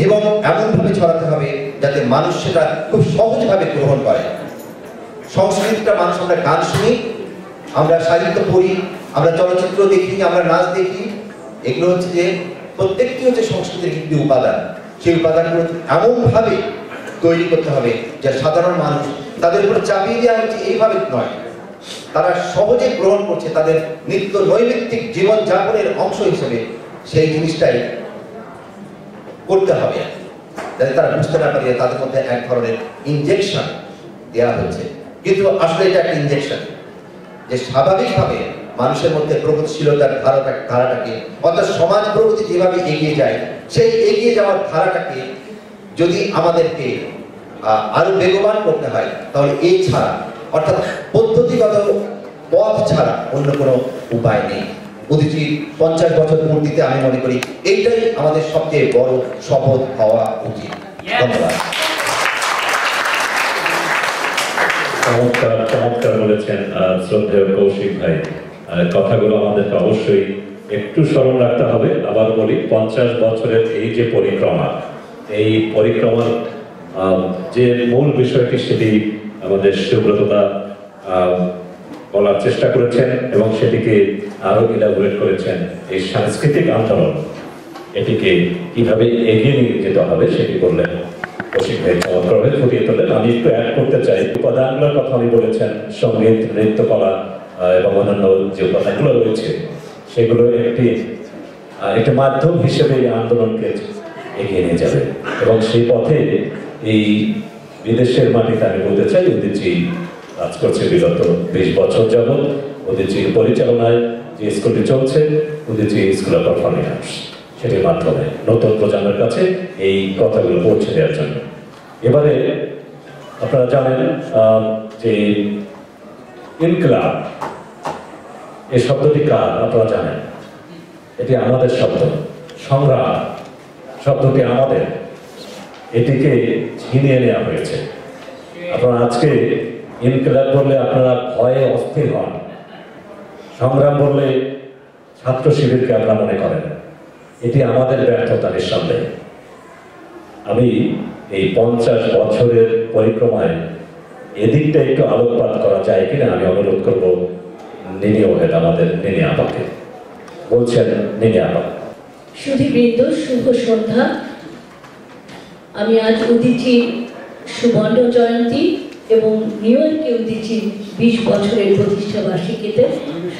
এবং এমনভাবে ছড়াতে হবে যাতে মানুষ সেটা খুব সহজভাবে গ্রহণ করে। সংস্কৃতিটা মানুষ, আমরা গান শুনি, আমরা সাহিত্য পড়ি, আমরা চলচ্চিত্র দেখি, আমরা নাচ দেখি, এগুলো হচ্ছে যে প্রত্যেকটি হচ্ছে সংস্কৃতির একটি উপাদান। সেই উপাদানগুলো এমনভাবে তৈরি করতে হবে যা সাধারণ মানুষ তাদের উপর চাপিয়ে দেওয়া হচ্ছে এইভাবে নয়, তারা সহজে গ্রহণ করছে তাদের নিত্য নৈমিত্তিক জীবনযাপনের অংশ হিসেবে সেই জিনিসটাই করতে হবে, যাতে তারা বুঝতে না পারে তাদের মধ্যে এক ধরনের ইনজেকশন দেওয়া হচ্ছে। কিন্তু আসলে এটা একটা ইনজেকশন যে স্বাভাবিকভাবে মানুষের মধ্যে প্রগতিশীলতার ধারাটাকে অর্থাৎ সমাজ প্রগতি যেভাবে এগিয়ে যায় সেই এগিয়ে যাওয়ার ধারাটাকে যদি আমাদেরকে আরো বেগবান করতে হয় তাহলে এই ছাড়া অর্থাৎ পদ্ধতিগত পথ ছাড়া অন্য কোনো উপায় নেই। উদীচীর 50 বছর পূর্তিতে আমি মনে করি এইটাই আমাদের সবচেয়ে বড় শপথ হওয়া উচিত। ধন্যবাদ। চমৎকার বলেছেন শ্রদ্ধেয় কৌশিক ভাই। কথাগুলো আমাদেরকে অবশ্যই একটু স্মরণ রাখতে হবে। আবার বলি, 50 বছরের এই যে পরিক্রমা, এই পরিক্রমার যে মূল বিষয়টি সেটি আমাদের সুব্রতদা বলার চেষ্টা করেছেন এবং সেটিকে আরো ইলাবোরেট করেছেন। এই সাংস্কৃতিক আন্দোলন এটিকে কিভাবে এগিয়ে নিয়ে যেতে হবে সেটি বললেন কৌশিক ভাই, চমৎকারভাবে ফুটিয়ে তোলেন। আমি একটু অ্যাড করতে চাই, উপাদানগুলোর কথা উনি বলেছেন, সঙ্গীত, নৃত্যকলা এবং অন্যান্য যে উপাদানগুলো রয়েছে সেগুলো একটি মাধ্যম হিসেবে এই আন্দোলনকে এগিয়ে নিয়ে যাবে এবং সেই পথে এই বিদেশের মাটিতে আমি বলতে চাই উদীচী কাজ করছে বিগত 20 বছর যাবৎ। উদীচীর পরিচালনায় যে স্কুলটি চলছে, Udichi school of performing arts, সেটির মাধ্যমে নতুন প্রজন্মের কাছে এই কথাগুলো পৌঁছে দেওয়ার জন্য। এবারে আপনারা জানেন যে ইনকলাব এই শব্দটি কার আপনারা জানেন? এটি আমাদের শব্দ। সংগ্রাম শব্দটি আমাদের, এটিকে ছিনিয়ে নেওয়া হয়েছে। আপনারা আজকে ইনকলাব বললে আপনারা ভয়ে অস্থির হন, সংগ্রাম বললে ছাত্র শিবিরকে আপনারা মনে করেন। এটি আমাদের ব্যর্থতা নিঃসন্দেহে। আমি এই 50 বছরের পরিক্রমায় এদিকটা একটু আলোকপাত করা যায় কিনা আমি অনুরোধ করব নিনি ওহেদ, আমাদের নিনি আপাকে। বলছেন নিনি আপা। সুধীবৃন্দ, শুভ সন্ধ্যা। আমি আজ উদীচীর সুবর্ণ জয়ন্তী এবং নিউ ইয়র্কে উদীচীর 20 বছরের প্রতিষ্ঠা বার্ষিকীতে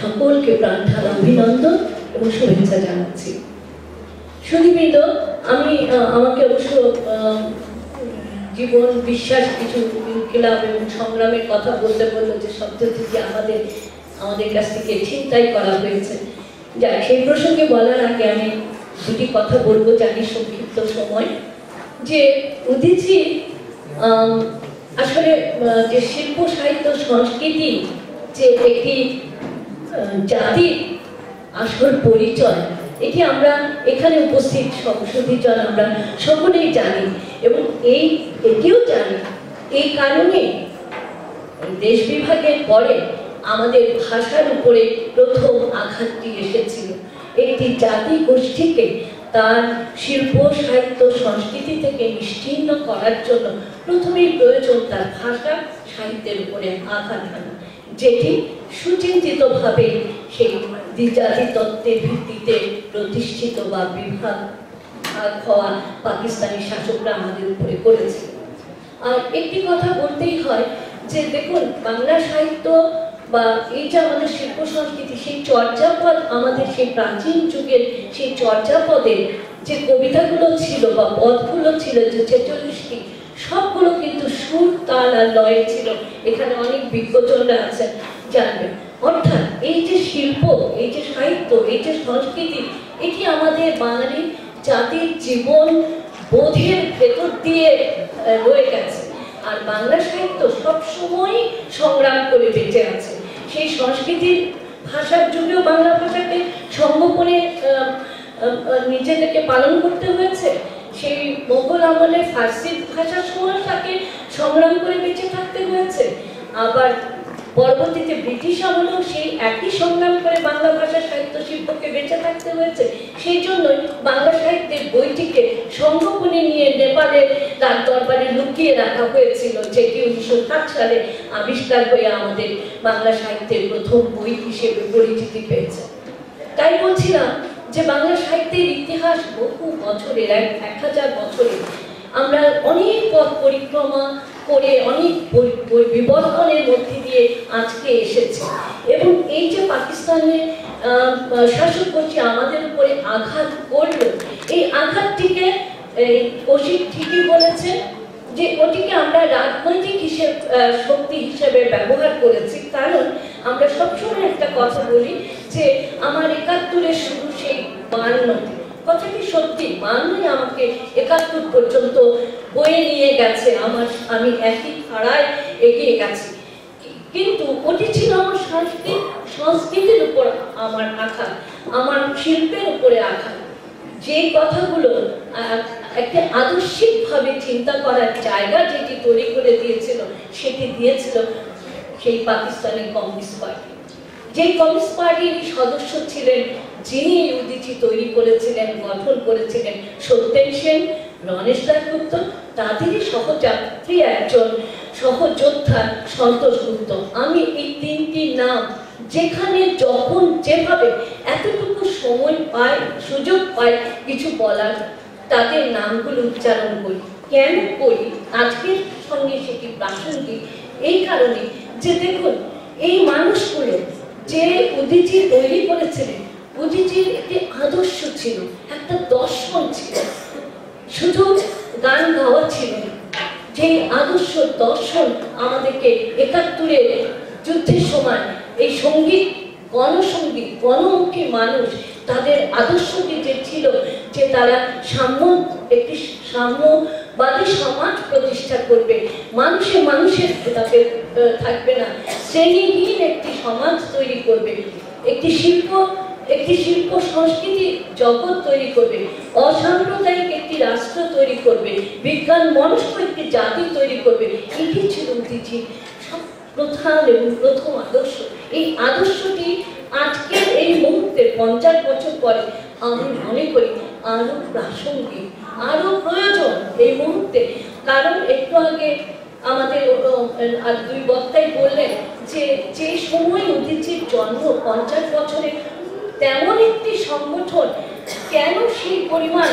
সকলকে প্রাণঢালা অভিনন্দন এবং শুভেচ্ছা জানাচ্ছি। সুধীবৃন্দ, আমি আমাকে অবশ্য জীবন বিশ্বাস কিছু ইনকিলাব এবং সংগ্রামের কথা বলতে বললো যে শব্দটি যে আমাদের কাছ থেকে ছিনতাই করা হয়েছে। যাক, সেই প্রসঙ্গে বলার আগে আমি দুটি কথা বলবো, জানি সংক্ষিপ্ত সময়, যে উদীচী আসলে যে শিল্প সাহিত্য সংস্কৃতি যে একটি জাতির আসল পরিচয়, এটি আমরা এখানে উপস্থিত সংসদীজন আমরা সকলেই জানি এবং এটিও জানি। এই কারণে দেশ বিভাগের পরে আমাদের ভাষার উপরে প্রথম আঘাতটি এসেছিল। একটি জাতি গোষ্ঠীকে তার শিল্প সাহিত্য সংস্কৃতি থেকে নিশ্চিহ্ন করার জন্য প্রথমেই প্রয়োজন তার ভাষা সাহিত্যের উপরে আঘাত হানা, যেটি সুচিন্তিতভাবে সেই দ্বিজাতি তত্ত্বের ভিত্তিতে প্রতিষ্ঠিত বা বিভাগ হওয়া পাকিস্তানি শাসকরা আমাদের উপরে করেছে। আর একটি কথা বলতেই হয় যে দেখুন, বাংলা সাহিত্য বা এই যে আমাদের শিল্প সংস্কৃতি, সেই চর্যাপদ, আমাদের সেই প্রাচীন যুগের সেই চর্যাপদের যে কবিতাগুলো ছিল বা পদগুলো ছিল, যে 46টি, সবগুলো কিন্তু সুর, তাল আর লয়ে ছিল। এখানে অনেক বিজ্ঞজনরা আছেন, জানবেন। অর্থাৎ এই যে শিল্প, এই যে সাহিত্য, এই যে সংস্কৃতি, এটি আমাদের বাঙালি জাতির জীবন বোধের ভেতর দিয়ে রয়ে গেছে। আর বাংলা সাহিত্য সবসময় সংগ্রাম করে বেঁচে আছে। সেই সংস্কৃতির ভাষার যুগেও বাংলা ভাষাকে সংগোপনে নিজেদেরকে পালন করতে হয়েছে। সেই মোগল আমলে ফার্সি ভাষার সময় তাকে সংগ্রাম করে বেঁচে থাকতে হয়েছে। আবার পরবর্তীতে ব্রিটিশ আমলেও সেই একই সংগ্রাম করে বাংলা ভাষা সাহিত্য শিল্পকে বেঁচে থাকতে হয়েছে। সেই জন্যই বাংলা সাহিত্যের বইটিকে সংগোপনে নিয়ে নেপালের তার দরবারে লুকিয়ে রাখা হয়েছিল, যেটি 1907 সালে আবিষ্কার হয়ে আমাদের বাংলা সাহিত্যের প্রথম বই হিসেবে পরিচিতি পেয়েছে। তাই বলছিলাম যে বাংলা সাহিত্যের ইতিহাস বহু বছরের, 1000 বছরের। আমরা অনেক পথ পরিক্রমা করে অনেক বিবর্তনের মধ্যে দিয়ে আজকে এসেছি। এবং এই যে পাকিস্তানের শাসক গোষ্ঠী আমাদের উপরে আঘাত করলো, এই আঘাতটিকে কৌশিক ঠিকই বলেছে যে ওটিকে আমরা রাজনৈতিক শক্তি হিসেবে ব্যবহার করেছি। কারণ আমরা সবসময় একটা কথা বলি যে আমার 71-এর শুরু সেই 52-তে। কথাটি সত্যি, 52-ই আমাকে 71 পর্যন্ত বয়ে নিয়ে গেছে। আমি একই ধারায় এগিয়ে গেছি, কিন্তু ওটি ছিল আমার সংস্কৃতির উপর আমার আঘাত, আমার শিল্পের উপরে আঘাত। যে কথাগুলো একটা আদর্শিকভাবে চিন্তা করার জায়গা যেটি তৈরি করে দিয়েছিল, সেটি দিয়েছিল সেই পাকিস্তানি কমিউনিস্ট পার্টি। যেই কমিউনিস্ট পার্টির সদস্য ছিলেন, যিনি উদীচী তৈরি করেছিলেন, গঠন করেছিলেন, সত্যেন সেন, রণেশ দাশগুপ্ত, তাদেরই সহযাত্রী একজন সহযোদ্ধা সন্তোষ গুপ্ত। আমি এই 3টি নাম যেখানে যখন যেভাবে এতটুকু সময় পাই, সুযোগ পাই কিছু বলার, তাদের নামগুলো উচ্চারণ করি। কেন করি? আজকের সঙ্গে সেটি প্রাসঙ্গিক এই কারণে যে দেখুন, এই মানুষগুলো যে উদীচী তৈরি করেছিলেন, উদীচীর একটি আদর্শ ছিল, একটা দর্শন ছিল, শুধু গান গাওয়া ছিল না। যে আদর্শ দর্শন আমাদেরকে 71-এর যুদ্ধের সময় এই সঙ্গীত, গণসঙ্গীত, গণমুখী মানুষ, তাদের আদর্শটি যে ছিল যে তারা একটি সাম্যবাদী সমাজ প্রতিষ্ঠা করবে, মানুষের ভেদাভেদ থাকবে না, শ্রেণীহীন একটি সমাজ তৈরি করবে, একটি শিল্প সংস্কৃতি জগৎ তৈরি করবে, অসাম্প্রদায়িক একটি রাষ্ট্র তৈরি করবে, বিজ্ঞান মনস্ক একটি জাতি তৈরি করবে। এটি ছিল উদীচীর প্রধান এবং প্রথম আদর্শ। এই আদর্শটি আজকের এই মুহূর্তে 50 বছর পরে আমি মনে করি আরো প্রাসঙ্গিক, আরো প্রয়োজন এই মুহূর্তে। কারণ একটু আগে আমাদের আর দুই বক্তাই বললেন যে সময় উদিচির জন্ম 50 বছরে, তেমন একটি সংগঠন কেন সেই পরিমাণ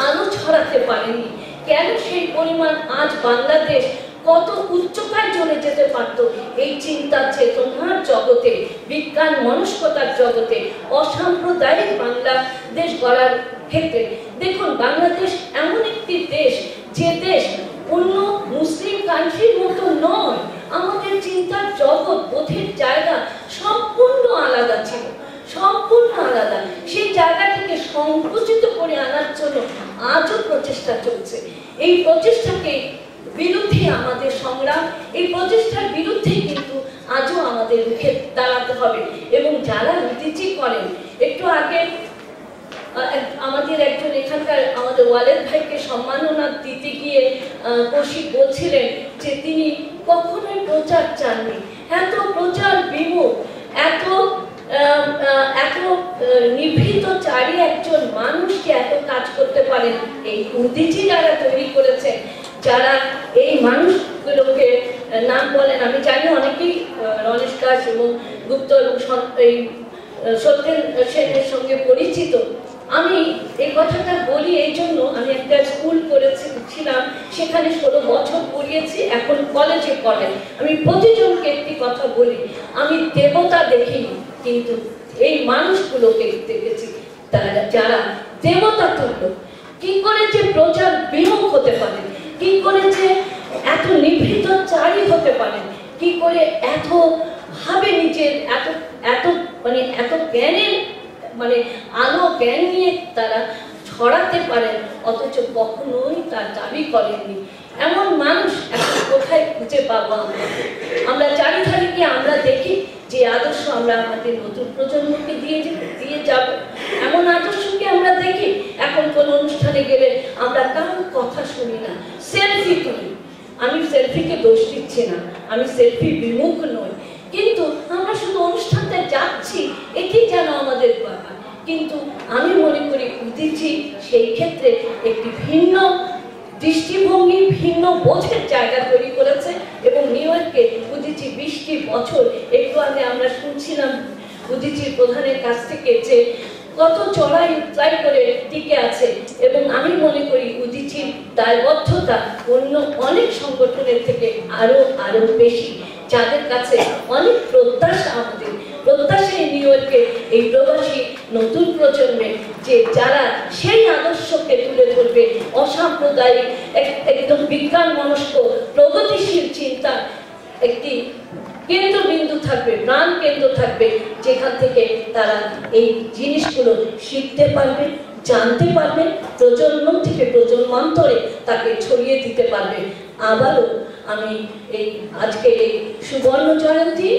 আলো ছড়াতে পারেনি, কেন সেই পরিমাণ আজ বাংলাদেশ কত উচ্চতায় চলে যেতে পারত এই চিন্তা চেতনার জগতে, বিজ্ঞান মনস্কতার জগতে, অসাম্প্রদায়িক বাংলাদেশ গড়ার ক্ষেত্রে। দেখুন, বাংলাদেশ এমন একটি দেশ যে দেশ অন্য মুসলিম কান্ট্রির মতো নয়। আমাদের চিন্তার জগৎ, বোধের জায়গা সম্পূর্ণ আলাদা ছিল, সম্পূর্ণ আলাদা। সেই জায়গা থেকে সংকুচিত করে আনার জন্য আজও প্রচেষ্টা চলছে। এই প্রচেষ্টাকে বিরুদ্ধে আমাদের সংগ্রাম, এই প্রচেষ্টার বিরুদ্ধে কিন্তু আজও আমাদের রুখে দাঁড়াতে হবে। এবং যারা উদিচি করেন, একটু আগে আমাদের একজন এখানকার আমাদের ওয়ালেদ ভাইকে সম্মাননা দিতে গিয়ে কৌশিক বলছিলেন যে তিনি কখনোই প্রচার চাননি। এত প্রচার বিমুখ, এত নিভৃত চারি একজন মানুষকে এত কাজ করতে পারেন এই উদিচি যারা তৈরি করেছেন, যারা এই মানুষগুলোকে নাম বলেন। আমি জানি অনেকেই রণেশ দাস এবং গুপ্ত এবং এই সত্যেন সেনের সঙ্গে পরিচিত। আমি এই কথাটা বলি এই জন্য, আমি একটা স্কুল করেছিলাম, সেখানে 16 বছর পড়িয়েছি, এখন কলেজে পড়েন। আমি প্রতিজনকে একটি কথা বলি, আমি দেবতা দেখিনি, কিন্তু এই মানুষগুলোকে দেখেছি যারা দেবতা তুল্য। কি করে যে প্রচার বিমুখ হতে পারে, কি করে যে এত নিভৃত চারি হতে পারে, কি করে এত ভাবে নিজের এত জ্ঞানের আলো জ্ঞান নিয়ে তারা ছড়াতে পারেন, অথচ কখনোই তার দাবি করেননি। এমন মানুষ এখন কোথায় খুঁজে পাবো আমরা? চারিধারে গিয়ে আমরা দেখি যে আদর্শ আমরা আমাদের নতুন প্রজন্মকে দিয়ে যাব, এমন আদর্শকে আমরা দেখি। এখন কোন অনুষ্ঠানে গেলে আমরা কারোর কথা শুনি না, সেলফি তুলি। আমি সেলফিকে দোষ দিচ্ছি না, আমি সেলফি বিমুখ নই, কিন্তু আমরা শুধু অনুষ্ঠানটা যাচ্ছি, এটি যেন আমাদের ব্যাপার। কিন্তু আমি মনে করি উদিচি সেই ক্ষেত্রে একটি ভিন্ন দৃষ্টিভঙ্গি, ভিন্ন বোঝের জায়গা তৈরি করেছে। এবং নিউ ইয়র্কে উদিচি 20টি বছর, একটু আগে আমরা শুনছিলাম উদিচির প্রধানের কাছ থেকে যে কত চড়াই উতরাই করে টিকে আছে। এবং আমি মনে করি উদিচির দায়বদ্ধতা অন্য অনেক সংগঠনের থেকে আরো বেশি, যাদের কাছে অনেক প্রত্যাশা, আমাদের প্রত্যাশা নিউ ইয়র্কে এই প্রবাসী নতুন প্রজন্মের, যে যারা সেই আদর্শকে তুলে ধরবে, অসাম্প্রদায়িক একদম বিজ্ঞান মনস্ক প্রগতিশীল চিন্তা একটি কেন্দ্রবিন্দু থাকবে, প্রাণ কেন্দ্র থাকবে, যেখান থেকে তারা এই জিনিসগুলো শিখতে পারবে, জানতে পারবে, প্রজন্ম থেকে প্রজন্মান্তরে তাকে ছড়িয়ে দিতে পারবে। আবারও আমি এই আজকে এই সুবর্ণ জয়ন্তী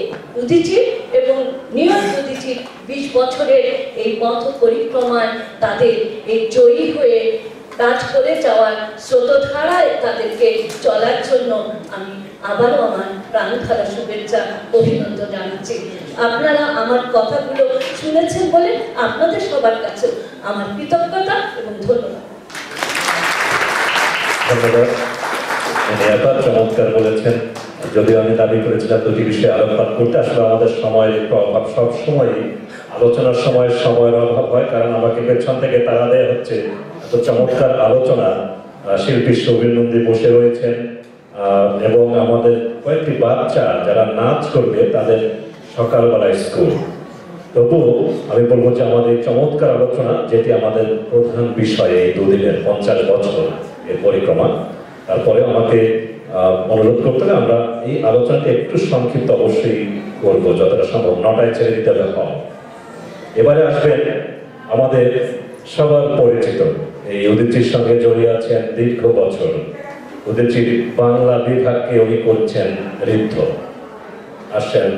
উদিচির এবং নিউ ইয়র্ক উদিচির 20 বছরের এই পথ পরিক্রমায় তাদের এই জয়ী হয়ে কাজ করে যাওয়ার স্রোতধারায় তাদেরকে চলার জন্য আমি আবারও আমার প্রাণ ঢালা শুভেচ্ছা অভিনন্দন জানাচ্ছি। আপনারা আমার কথাগুলো শুনেছেন বলে আপনাদের সবার কাছে আমার কৃতজ্ঞতা এবং ধন্যবাদ। ধন্যবাদ। এত চমৎকার বলেছেন। যদিও আমি দাবি করেছিলাম দুটি বিষয়ে আলোকপাত করতে, আসলে আমাদের সময়ের একটু অভাব, সবসময় আলোচনার সময়ের অভাব হয়, কারণ আমাকে পেছন থেকে তাড়া দেয়া হচ্ছে। এত চমৎকার আলোচনা, শিল্পী সুবীর নন্দী বসে রয়েছেন এবং আমাদের কয়েকটি বাচ্চা যারা নাচ করবে তাদের সকালবেলায় স্কুল। তবুও আমি বলবো যে আমাদের চমৎকার আলোচনা, যেটি আমাদের প্রধান বিষয় এই দুদিনের 50 বছর এর পরিক্রমা। তারপরে আমাকে অনুরোধ করতে হবে আমরা এই আলোচনাটা একটু সংক্ষিপ্ত অবশ্যই করবো, যতটা সম্ভব 9টায় ছেড়ে দিতে হবে। এবারে আসবেন আমাদের সবার পরিচিত, এই উদিচির সঙ্গে জড়িয়ে আছেন দীর্ঘ বছর, উদিচির বাংলা বিভাগকে উনি করছেন ঋদ্ধ। আসছেন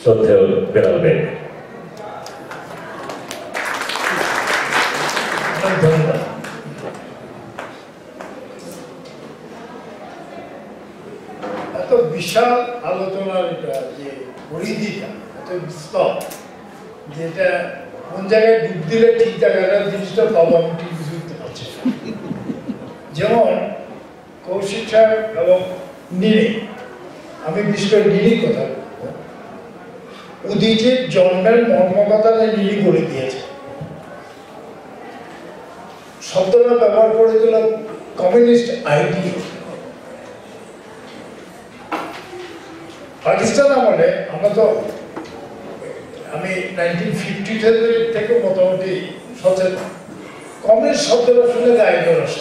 শ্রদ্ধেয় বেলাল বেগ। এত বিশাল আলোচনার এটা যে পরিধিটা এত বিস্তর, যেটা কোন জায়গায় ডুব দিলে ঠিক জায়গাটা জিনিসটা পাবো আমি ঠিক বুঝতে যেমন কৌশিক সাহেব এবং নীলি, আমি বিশেষ করে নীলির কথা বলবো, উদীচীর জন্মের মর্মকথা নীলি বলে দিয়েছে। শব্দটা ব্যবহার করেছিল কমিউনিস্ট আইডিয়া। পাকিস্তান আমলে আমরা তো, আমি 1950 থেকে মোটামুটি সচেতন। কমিউনিস্ট শব্দটা শুনে গায়ে জড়াস,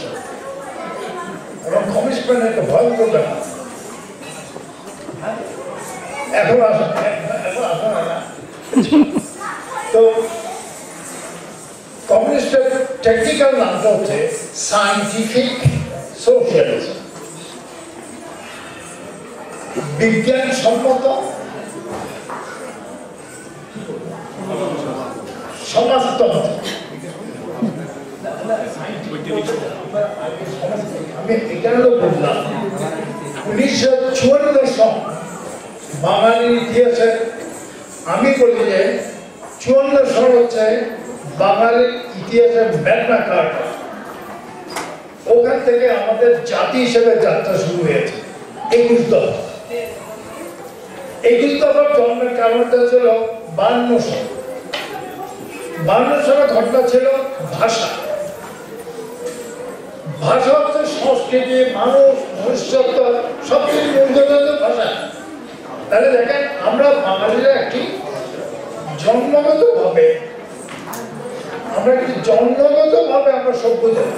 এবং কমিউনিস্ট মানে একটা ভয়ঙ্কর ব্যাপার। এখন আসা না। তো কমিউনিস্টের টেকনিক্যাল নামটা হচ্ছে সায়েন্টিফিক সোশ্যালিজম, বিজ্ঞান সম্মত সমাজতন্ত্র। আমি এখানে বললাম 1954 সন বাঙালির ইতিহাসে, আমি বলি যে 54 সন হচ্ছে বাঙালির ইতিহাসের ম্যাগনা কার্টা। ওখান থেকে আমাদের জাতি হিসেবে যাত্রা শুরু হয়েছে। 21 দফা। 21 দফার জন্মের কারণটা ছিল 52 সন। 52 সনের ঘটনা ছিল ভাষা। ভাষা হচ্ছে সংস্কৃতি, মানুষ, মনুষ্যত্ব সবকিছু মূলগত ভাষা। তাহলে দেখেন, আমরা বাঙালিরা একটি জন্মগত ভাবে আমরা সভ্য জাতি।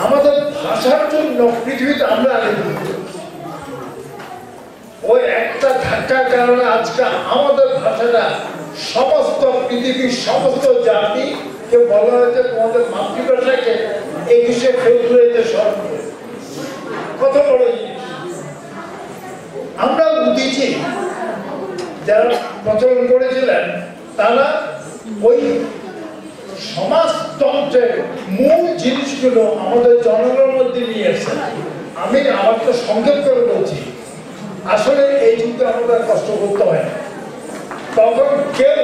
আমাদের ভাষার জন্য পৃথিবীতে আমরা আগে ওই একটা ধাক্কার কারণে আজকে আমাদের ভাষাটা সমস্ত পৃথিবীর সমস্ত জাতিকে বলা হয়েছে তোমাদের মাতৃভাষাকে 21শে ফেব্রুয়ারিতে স্মরণ করে। কত বড় জিনিস! আমরা উদীচী যারা প্রচলন করেছিলেন, তারা ওই সমাজতন্ত্রের মূল জিনিসগুলো আমাদের জনগণের মধ্যে নিয়ে এসেছেন। আমি আমাকে সংক্ষেপ করে বলছি, আসলে এই যুদ্ধে আমাদের কষ্ট করতে হয় না। তখন কেউ,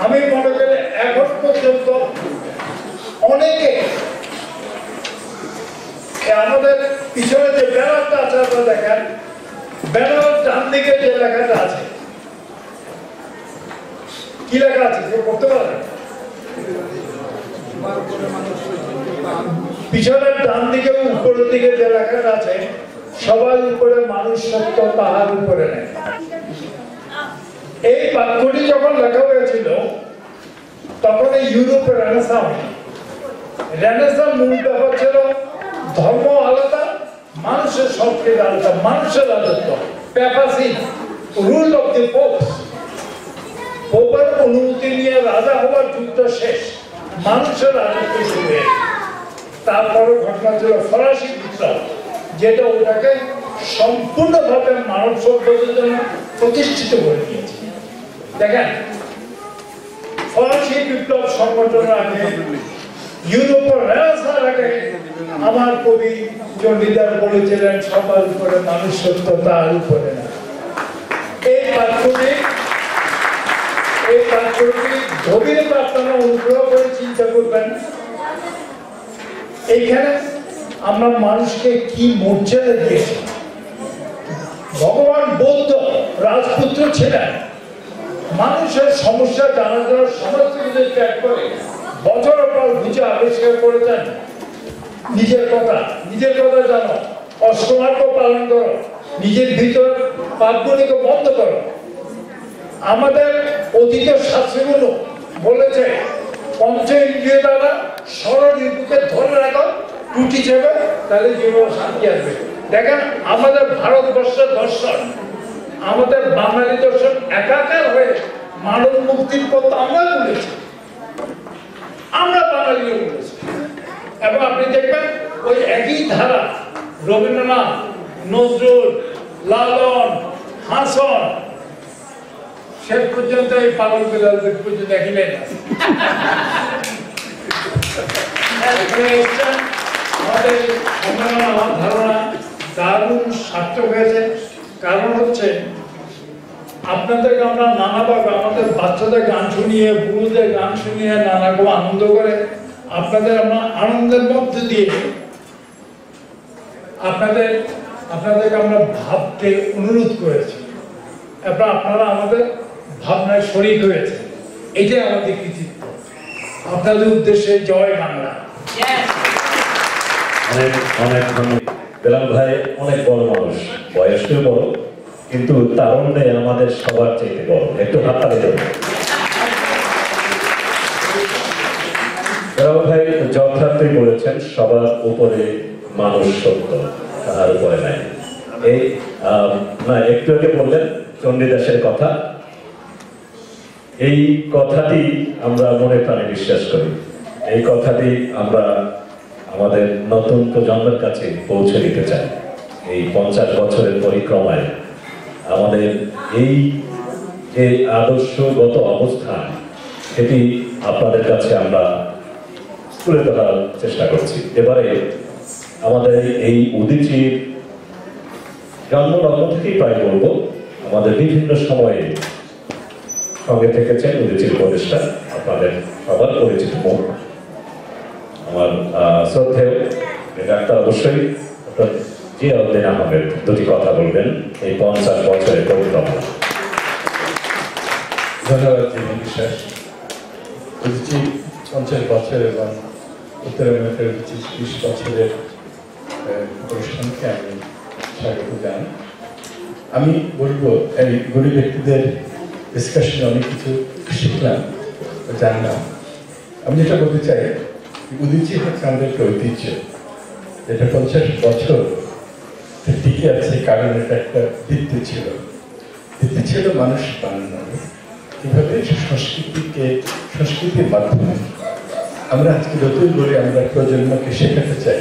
আমি মনে করি এখন পর্যন্ত অনেকে আমাদের পিছনে যে ব্যানারটা আছে আপনারা দেখেন, ব্যানার ডান দিকে যে লেখাটা আছে, কি লেখা আছে কেউ পড়তে পারে? পিছনের ডান দিকে উপরের দিকে যে লেখাটা আছে, সবার উপরে মানুষ সত্য, তাহার উপরে নেই। এই বাক্যটি যখন লেখা হয়েছিল তখন এই ইউরোপের রেনেসাঁ মূল ব্যাপার ছিল ধর্ম আলাদা, মানুষের সংস্কৃতি আলাদা, মানুষের রাজত্ব, পেপাসি, রুল অফ দি পোপস। পোপের অনুমতি নিয়ে রাজা হওয়ার যুদ্ধ শেষ, মানুষের রাজত্ব শুরু হয়েছে। তারপরে ঘটনা ছিল ফরাসি বিপ্লব, যেটা ওটাকে সম্পূর্ণভাবে মানব সভ্যতার জন্য প্রতিষ্ঠিত করে দিয়েছে। দেখেন, ফরাসি বিপ্লব সংগঠনের আগে, ইউরোপের রেনেসাঁর আগে আমার কবি চণ্ডীদাস বলেছিলেন, সবার উপরে মানুষ সত্য, তার উপরে না। এই বাক্যটি গভীরতা আপনারা অনুগ্রহ করে চিন্তা করবেন। এইখানে আমরা মানুষকে কি মর্যাদা দিয়েছি। ভগবান বৌদ্ধ রাজপুত্র ছিলেন, মানুষের সমস্যা জানার জন্য সমস্ত কিছু ত্যাগ করে বছরের পর বুঝে আবিষ্কার করেছেন নিজের কথা জানো, অষ্টমার্গ পালন করো, নিজের ভিতর পাপগুলিকে বন্ধ করো। আমাদের অতীতের শাস্ত্রগুলো বলেছে পঞ্চ ইন্দ্রিয় দ্বারা ষড়ঋপুকে ধরে রাখো, টুটি যাবে, তাহলে জীবন শান্তি আসবে। দেখেন, আমাদের ভারতবর্ষের দর্শন, আমাদের বাঙালি দর্শন একাকার হয়ে মানব মুক্তির পথ আমরা বলেছি, আমরা বাঙালিও বলেছি। এবং আপনি দেখবেন ওই একই ধারা রবীন্দ্রনাথ, নজরুল, লালন, হাসন, শেষ পর্যন্ত এই পাগল বিলালদের পর্যন্ত দেখিলেন। আমাদের আমার ধারণা দারুণ সার্থক হয়েছে। কারণ হচ্ছে আপনাদেরকে আমরা নানাভাবে আমাদের বাচ্চাদের গান শুনিয়ে, বুড়োদের গান শুনিয়ে নানা রকম আনন্দ করে আপনাদের আমরা আনন্দের মধ্যে দিয়ে আপনাদেরকে আমরা ভাবতে অনুরোধ করেছি, আপনারা আমাদের ভাবনায় শরীক হয়েছে, এটাই আমাদের কৃতিত্ব। আপনাদের উদ্দেশ্যে জয় বাংলা। অনেক অনেক ধন্যবাদ। বেলাল ভাই অনেক বড় মানুষ, বয়সেও বড়, কিন্তু তারুণ্যে আমাদের সবার চাইতে বড়। একটু হাততালি দেব। বেলাল ভাই যথার্থই বলেছেন, সবার উপরে মানুষ সত্য, তার উপরে নাই। এই না, একটু আগে বললেন চণ্ডীদাসের কথা, এই কথাটি আমরা মনে প্রাণে বিশ্বাস করি। এই কথাটি আমরা আমাদের নতুন প্রজন্মের কাছে পৌঁছে দিতে চাই। এই 50 বছরের পরিক্রমায় আমাদের এই যে আদর্শগত অবস্থান, সেটি আপনাদের কাছে আমরা তুলে ধরার চেষ্টা করছি। এবারে আমাদের এই উদীচীর জন্মলগ্ন থেকেই প্রায় বলবো, আমাদের বিভিন্ন সময়ে সঙ্গে থেকেছেন উদীচীর উপদেষ্টা, আপনাদের সবার পরিচিত মুখ, আমার শ্রদ্ধেয় ডাক্তার অবশ্যই ডক্টর জিয়াউদ্দিন আহমেদ দুটি কথা বলবেন এই 50 বছরের পরিক্রমা। ধন্যবাদ জীবন বিশ্বাস। উদীচী 50 বছর এবং উত্তর আমেরিকার উদীচী 20 বছরের অনুষ্ঠানকে আমি স্বাগত জানাই। আমি বলবো এই গরিব ব্যক্তিদের ডিসকাশনে অনেক কিছু শিখলাম, জানলাম। আমি যেটা বলতে চাই, উদীচী হচ্ছে আমাদের একটা ঐতিহ্য, যেটা 50 বছর টিকে আছে, কারণ এটা একটা ভিত্তি ছিল মানুষ বানানো। কীভাবে সংস্কৃতির মাধ্যমে আমরা আজকে নতুন করে আমরা প্রজন্মকে শেখাতে চাই।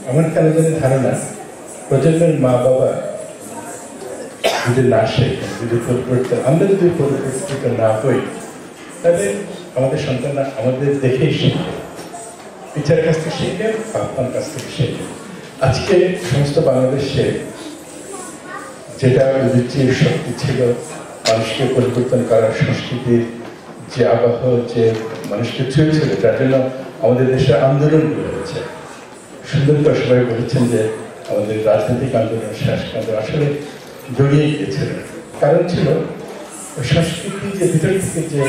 আমার কেন জানি ধারণা, প্রজন্মের মা বাবা যদি না শেখেন, যদি আমরা যদি পরিবর্তিত না হই, তাহলে আমাদের সন্তানরা আমাদের দেখেই শিখবে, পিতার কাছ থেকে শিখবে, বাবার কাছ থেকে শিখবে। আজকে সমস্ত বাংলাদেশে যেটা উদীচীর শক্তি ছিল, মানুষকে পরিবর্তন করার সংস্কৃতির যে আবহ, যে মানুষকে ছুঁয়েছিল, তার জন্য আমাদের দেশে আন্দোলনগুলো হয়েছে। সুন্দর করে সবাই বলেছেন যে আমাদের রাজনৈতিক আন্দোলন, সাংস্কৃতিক আন্দোলন আসলে জড়িয়ে গিয়েছিল। কারণ ছিল ওই সংস্কৃতি যে ভিতর থেকে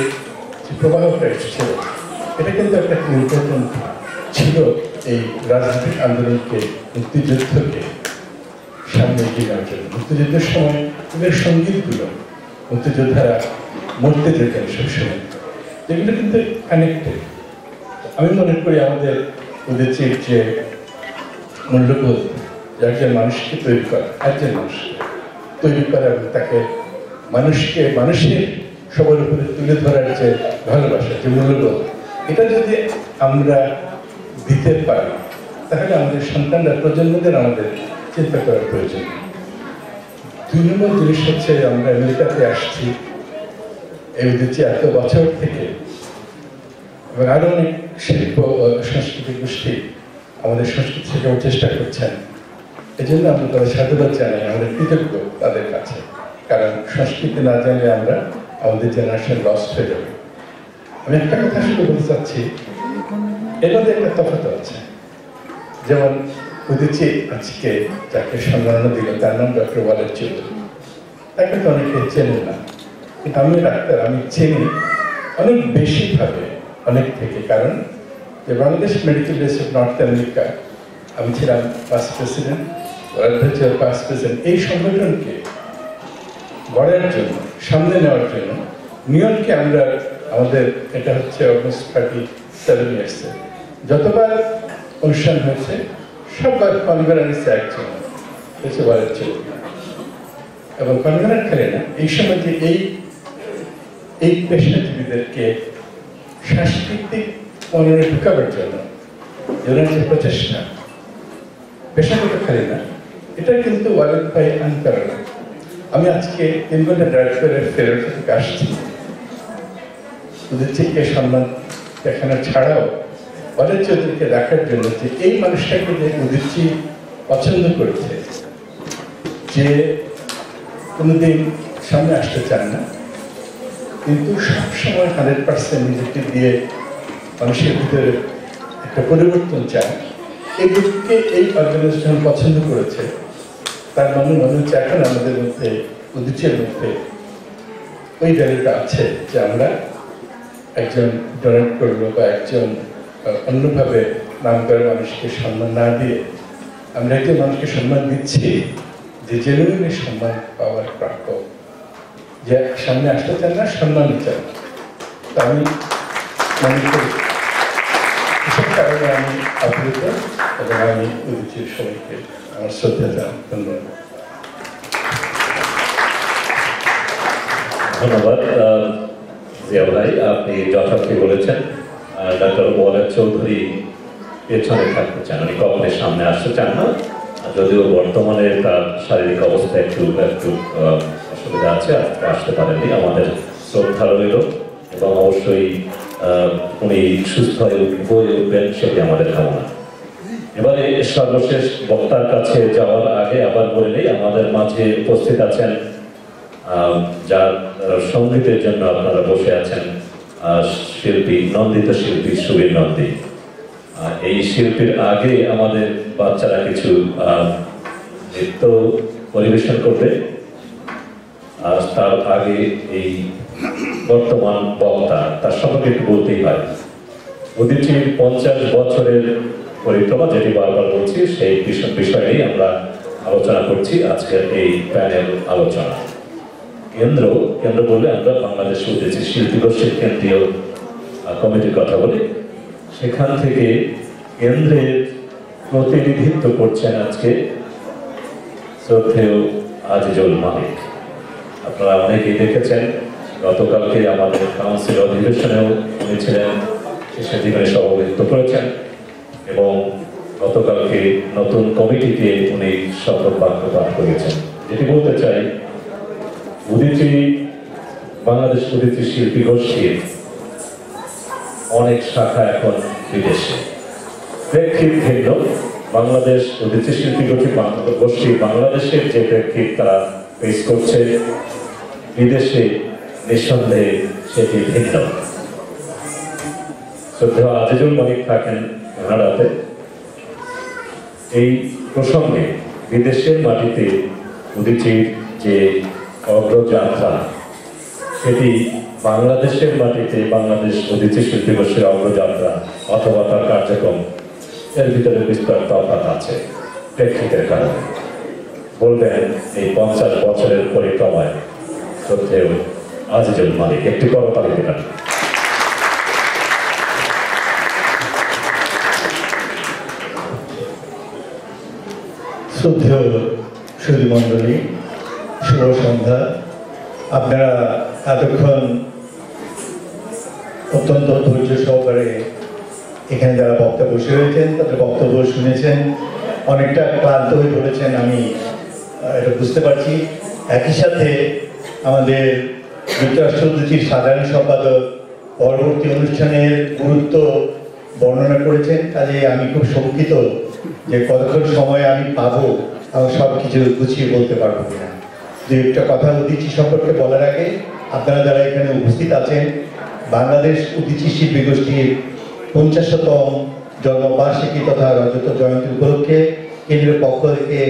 যে প্রবাহটা এসেছিল, এটা কিন্তু একটা ইম্পর্টেন্ট ছিল এই রাজনৈতিক আন্দোলনকে, মুক্তিযুদ্ধকে সামনে এগিয়ে নেওয়ার জন্য। মুক্তিযুদ্ধের সময় এদের সঙ্গীতগুলো মুক্তিযোদ্ধারা মরতে যেতেন সবসময়, এগুলো কিন্তু কানেক্টেড। আমি মনে করি আমাদের উদীচীর যে মূল্যবোধ, একজন মানুষকে তৈরি করা, একজন মানুষকে তৈরি করা এবং তাকে মানুষের সবার উপরে তুলে ধরার যে ভালোবাসা, যে মূল্যবোধ, এটা যদি আমরা দিতে পারি, তাহলে আমাদের সন্তানরা, প্রজন্মদের আমাদের চিন্তা করার প্রয়োজন। 2 নম্বর জিনিস হচ্ছে, আমরা আমেরিকাতে আসছি এই উদীচী এত বছর থেকে, এবং আরো অনেক শিল্প সাংস্কৃতিক গোষ্ঠী আমাদের সংস্কৃতি শেখার চেষ্টা করছেন। এই জন্য আমরা তাদের সাধুবাদ জানাই, আমাদের কৃতজ্ঞ তাদের কাছে। কারণ সংস্কৃতি না জানলে আমরা আমাদের জেনারেশন লস্ট হয়ে যাবে। আমি একটা কথা শুধু বলতে চাচ্ছি, এর মধ্যে একটা তফাৎ আছে। যেমন উদীচী আজকে যাকে সম্মাননা দিল, তার নাম ডক্টর ওয়ালেদ চৌধুরী। তাকে তো অনেকে চেনে না, কিন্তু আমি ডাক্তার, আমি চিনি অনেক বেশিভাবে, অনেক থেকে। কারণ যে Bangladesh medical base of north America, আমি ছিলাম পাস্ট প্রেসিডেন্ট, পাস্ট প্রেসিডেন্ট। এই সংগঠনকে গড়ার জন্য, সামনে নেওয়ার জন্য নিয়মকে আমরা, আমাদের এটা হচ্ছে অলমোস্ট 37 years, যতবার অনুষ্ঠান হয়েছে সববার কনভেনারেন্সে একজন হচ্ছে ওয়ালেদ চৌধুরী। এবং কনভেনার খেলে না, এই সময় যে এই পেশাজীবীদেরকে সাংস্কৃতিক মনে ঢুকাবার জন্য ওনার যে প্রচেষ্টা, পেশাগত খেলে না, এটা কিন্তু ওয়ালেদ ভাই আনকারণ। আমি আজকে 3 ঘন্টা ড্রাইভ করে ফেরত থেকে আসছি, উদীচীকে সম্মান দেখানো ছাড়াও ওয়ালেদ চৌধুরীকে দেখার জন্য, যে এই মানুষটাকে যে উদীচী পছন্দ করেছে, যে কোনোদিন সামনে আসতে চান না, কিন্তু সবসময় 100% নিজেকে দিয়ে মানুষের ভিতরে একটা পরিবর্তন চান, এগুলোকে এই অর্গানাইজেশন পছন্দ করেছে। তার মনে হচ্ছে এখন আমাদের মধ্যে, উদিচির মধ্যে ওই ভ্যালুটা আছে যে আমরা একজন ডোনেট করলো বা একজন অন্যভাবে নাম করে মানুষকে সম্মান না দিয়ে আমরা একজন মানুষকে সম্মান দিচ্ছি যে জেনুইনলি সম্মান পাওয়ার প্রাপ্য, যে সামনে আসতে চান না, সম্মান চান। তা আমি মনে করি এসব কারণে আমি আপ্লুত এবং আমি উদিচির সবাইকে আমার শ্রদ্ধা জানাই। ধন্যবাদ। ধন্যবাদ জিয়া ভাই, আপনি যথার্থ বলেছেন। ডক্টর ওয়ালেদ চৌধুরী পেছনে থাকতে চান, উনি কখনোই সামনে আসতে চান না, যদিও বর্তমানে তার শারীরিক অবস্থা একটু অসুবিধা আছে, আসতে পারেননি। আমাদের শ্রদ্ধা রইল এবং অবশ্যই উনি সুস্থ হয়ে উঠবেন সেটি আমাদের কামনা। এবারে সর্বশেষ বক্তার কাছে যাওয়ার আগে আবার বলে নেই, আমাদের মাঝে উপস্থিত আছেন যার সঙ্গীতের জন্য আপনারা বসে আছেন শিল্পী, নন্দিত শিল্পী সুবীর নন্দী। এই শিল্পীর আগে আমাদের বাচ্চারা কিছু নৃত্য পরিবেশন করবে, আর তার আগে এই বর্তমান বক্তা, তার সম্পর্কে একটু বলতেই হয়। উদিচির 50 বছরের পরিক্রমা, যেটি বারবার বলছি, সেই বিষয় নিয়ে আমরা আলোচনা করছি আজকের এই প্যানেল আলোচনা। কেন্দ্র বললে আমরা বাংলাদেশ উদিচি শিল্পী গোষ্ঠীর কেন্দ্রীয় কমিটির কথা বলি। সেখান থেকে কেন্দ্রের প্রতিনিধিত্ব করছেন আজকে শ্রদ্ধেয় আজিজুল মালিক। আপনারা অনেকেই দেখেছেন, গতকালকে আমাদের কাউন্সিল অধিবেশনেও উনি ছিলেন, সেদিকে সভাপতিত্ব করেছেন এবং গতকালকে নতুন কমিটিকে উনি শপথ বাক্য পাঠ করেছেন। যেটি বলতে চাই, উদিচি, বাংলাদেশ উদিচি শিল্পী গোষ্ঠীর অনেক শাখা এখন বিদেশে। প্রেক্ষিত ভিন্ন, বাংলাদেশ উদিচি শিল্পী গোষ্ঠী বাংলাদেশের যে প্রেক্ষিত তারা পেশ করছে, বিদেশে নিঃসন্দেহে সেটি ভিন্ন। শ্রদ্ধেয় আজিজুল মালিক থাকেন কানাডাতে। এই প্রসঙ্গে বিদেশের মাটিতে উদিচির যে অগ্রযাত্রা, সেটি বাংলাদেশের মাটিতে বাংলাদেশ উদিচি শিল্পী গোষ্ঠীর অগ্রযাত্রা অথবা তার কার্যক্রম, এর ভিতরে বিস্তর তফাৎ আছে প্রেক্ষিতের কারণে। বলবেন এই 50 বছরের পরিক্রমায় শ্রদ্ধেয় আজিজুল মালিক। একটি করতালি দিলেন। শ্রদ্ধেয় সুধীমণ্ডলী, শুভ সন্ধ্যা। আপনারা এতক্ষণ অত্যন্ত ধৈর্য সহকারে এখানে যারা বক্তা বসে রয়েছেন তাদের বক্তব্য শুনেছেন, অনেকটা ক্লান্ত হয়ে পড়েছেন, আমি এটা বুঝতে পারছি। একই সাথে আমাদের যুক্তরাষ্ট্র উদিচির সাধারণ সম্পাদক পরবর্তী অনুষ্ঠানের গুরুত্ব বর্ণনা করেছেন, কাজে আমি খুব শঙ্কিত যে কতক্ষণ সময় আমি পাবো এবং সব কিছু গুছিয়ে বলতে পারবো কিনা। দু একটা কথা উদিচি সম্পর্কে বলার আগে, আপনারা যারা এখানে উপস্থিত আছেন, বাংলাদেশ উদিচি শিল্পী গোষ্ঠীর 50তম জন্মবার্ষিকী তথা রজত জয়ন্তী উপলক্ষে কেন্দ্রের পক্ষ থেকে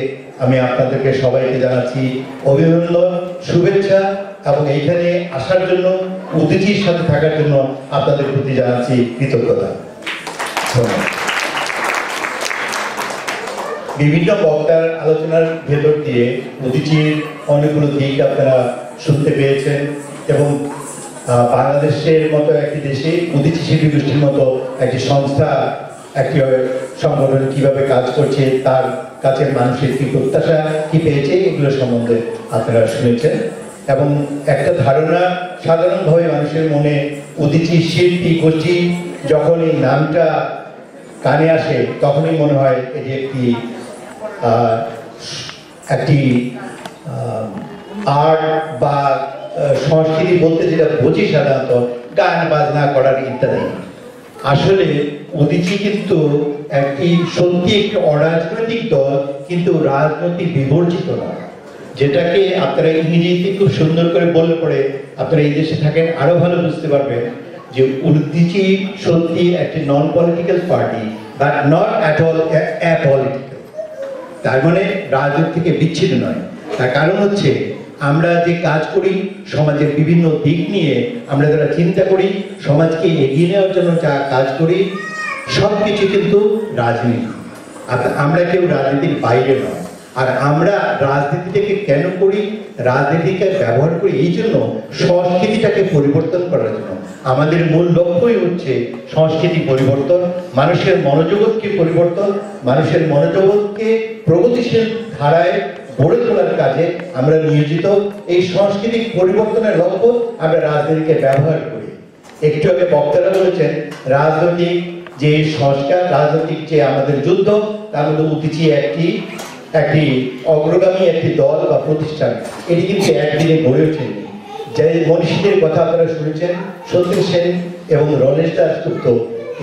আমি আপনাদেরকে সবাইকে জানাচ্ছি অভিনন্দন, শুভেচ্ছা এবং এইখানে আসার জন্য, উদিচির সাথে থাকার জন্য আপনাদের প্রতি জানাচ্ছি কৃতজ্ঞতা। বিভিন্ন বক্তার আলোচনার ভেতর দিয়ে উদিচির অনেকগুলো দিক আপনারা শুনতে পেয়েছেন এবং বাংলাদেশের মতো একটি দেশে উদিচি শিল্পী গোষ্ঠীর মতো একটি সংস্থা, একটি সংগঠন কিভাবে কাজ করছে, তার কাছে মানুষের কি প্রত্যাশা, কি পেয়েছে, এগুলো সম্বন্ধে আপনারা শুনেছেন। এবং একটা ধারণা সাধারণভাবে মানুষের মনে, উদিচি শিল্পী গোষ্ঠী যখন এই নামটা কানে আসে তখনই মনে হয় এটি একটি আর্ট বা সংস্কৃতি বলতে যেটা বুঝি সাধারণত গান বাজনা করার ইত্যাদি। আসলে উদিচি কিন্তু সত্যি একটি অরাজনৈতিক দল, কিন্তু রাজনৈতিক বিবর্জিত নয়, যেটাকে আপনারা ইংরেজিতে খুব সুন্দর করে বললে পরে আপনারা এই দেশে থাকেন আরো ভালো বুঝতে পারবেন যে উদীচী সত্যি একটি non political party but not at all apolitical. তার মানে রাজনীতি থেকে বিচ্ছিন্ন নয়। তার কারণ হচ্ছে আমরা যে কাজ করি সমাজের বিভিন্ন দিক নিয়ে আমরা যারা চিন্তা করি, সমাজকে এগিয়ে নেওয়ার জন্য যা কাজ করি, সব কিছু কিন্তু রাজনীতি। আমরা কেউ রাজনীতির বাইরে নয়। আর আমরা রাজনীতিটাকে কেন করি? রাজনীতিকে ব্যবহার করি এই জন্য সংস্কৃতিটাকে পরিবর্তন করার জন্য। আমাদের মূল লক্ষ্যই হচ্ছে সংস্কৃতি পরিবর্তন, মানুষের মনোজগৎকে পরিবর্তন, মানুষের মনোজগৎকে প্রগতিশীল ধারায় গড়ে তোলার কাজে আমরা নিয়োজিত। এই সাংস্কৃতিক পরিবর্তনের লক্ষ্য আমরা রাজনীতিকে ব্যবহার করি। একটু আগে বক্তারা বলেছেন রাজনৈতিক যে সংস্কার, রাজনৈতিক যে আমাদের যুদ্ধ, তার মধ্যে উদীচী একটি অগ্রগামী একটি দল বা প্রতিষ্ঠান। এটি কিন্তু একদিনে গড়ে ওঠেনি। যে মনীষীদের কথা আপনারা শুনেছেন, সত্যেন সেন এবং রণেশ দাশগুপ্ত,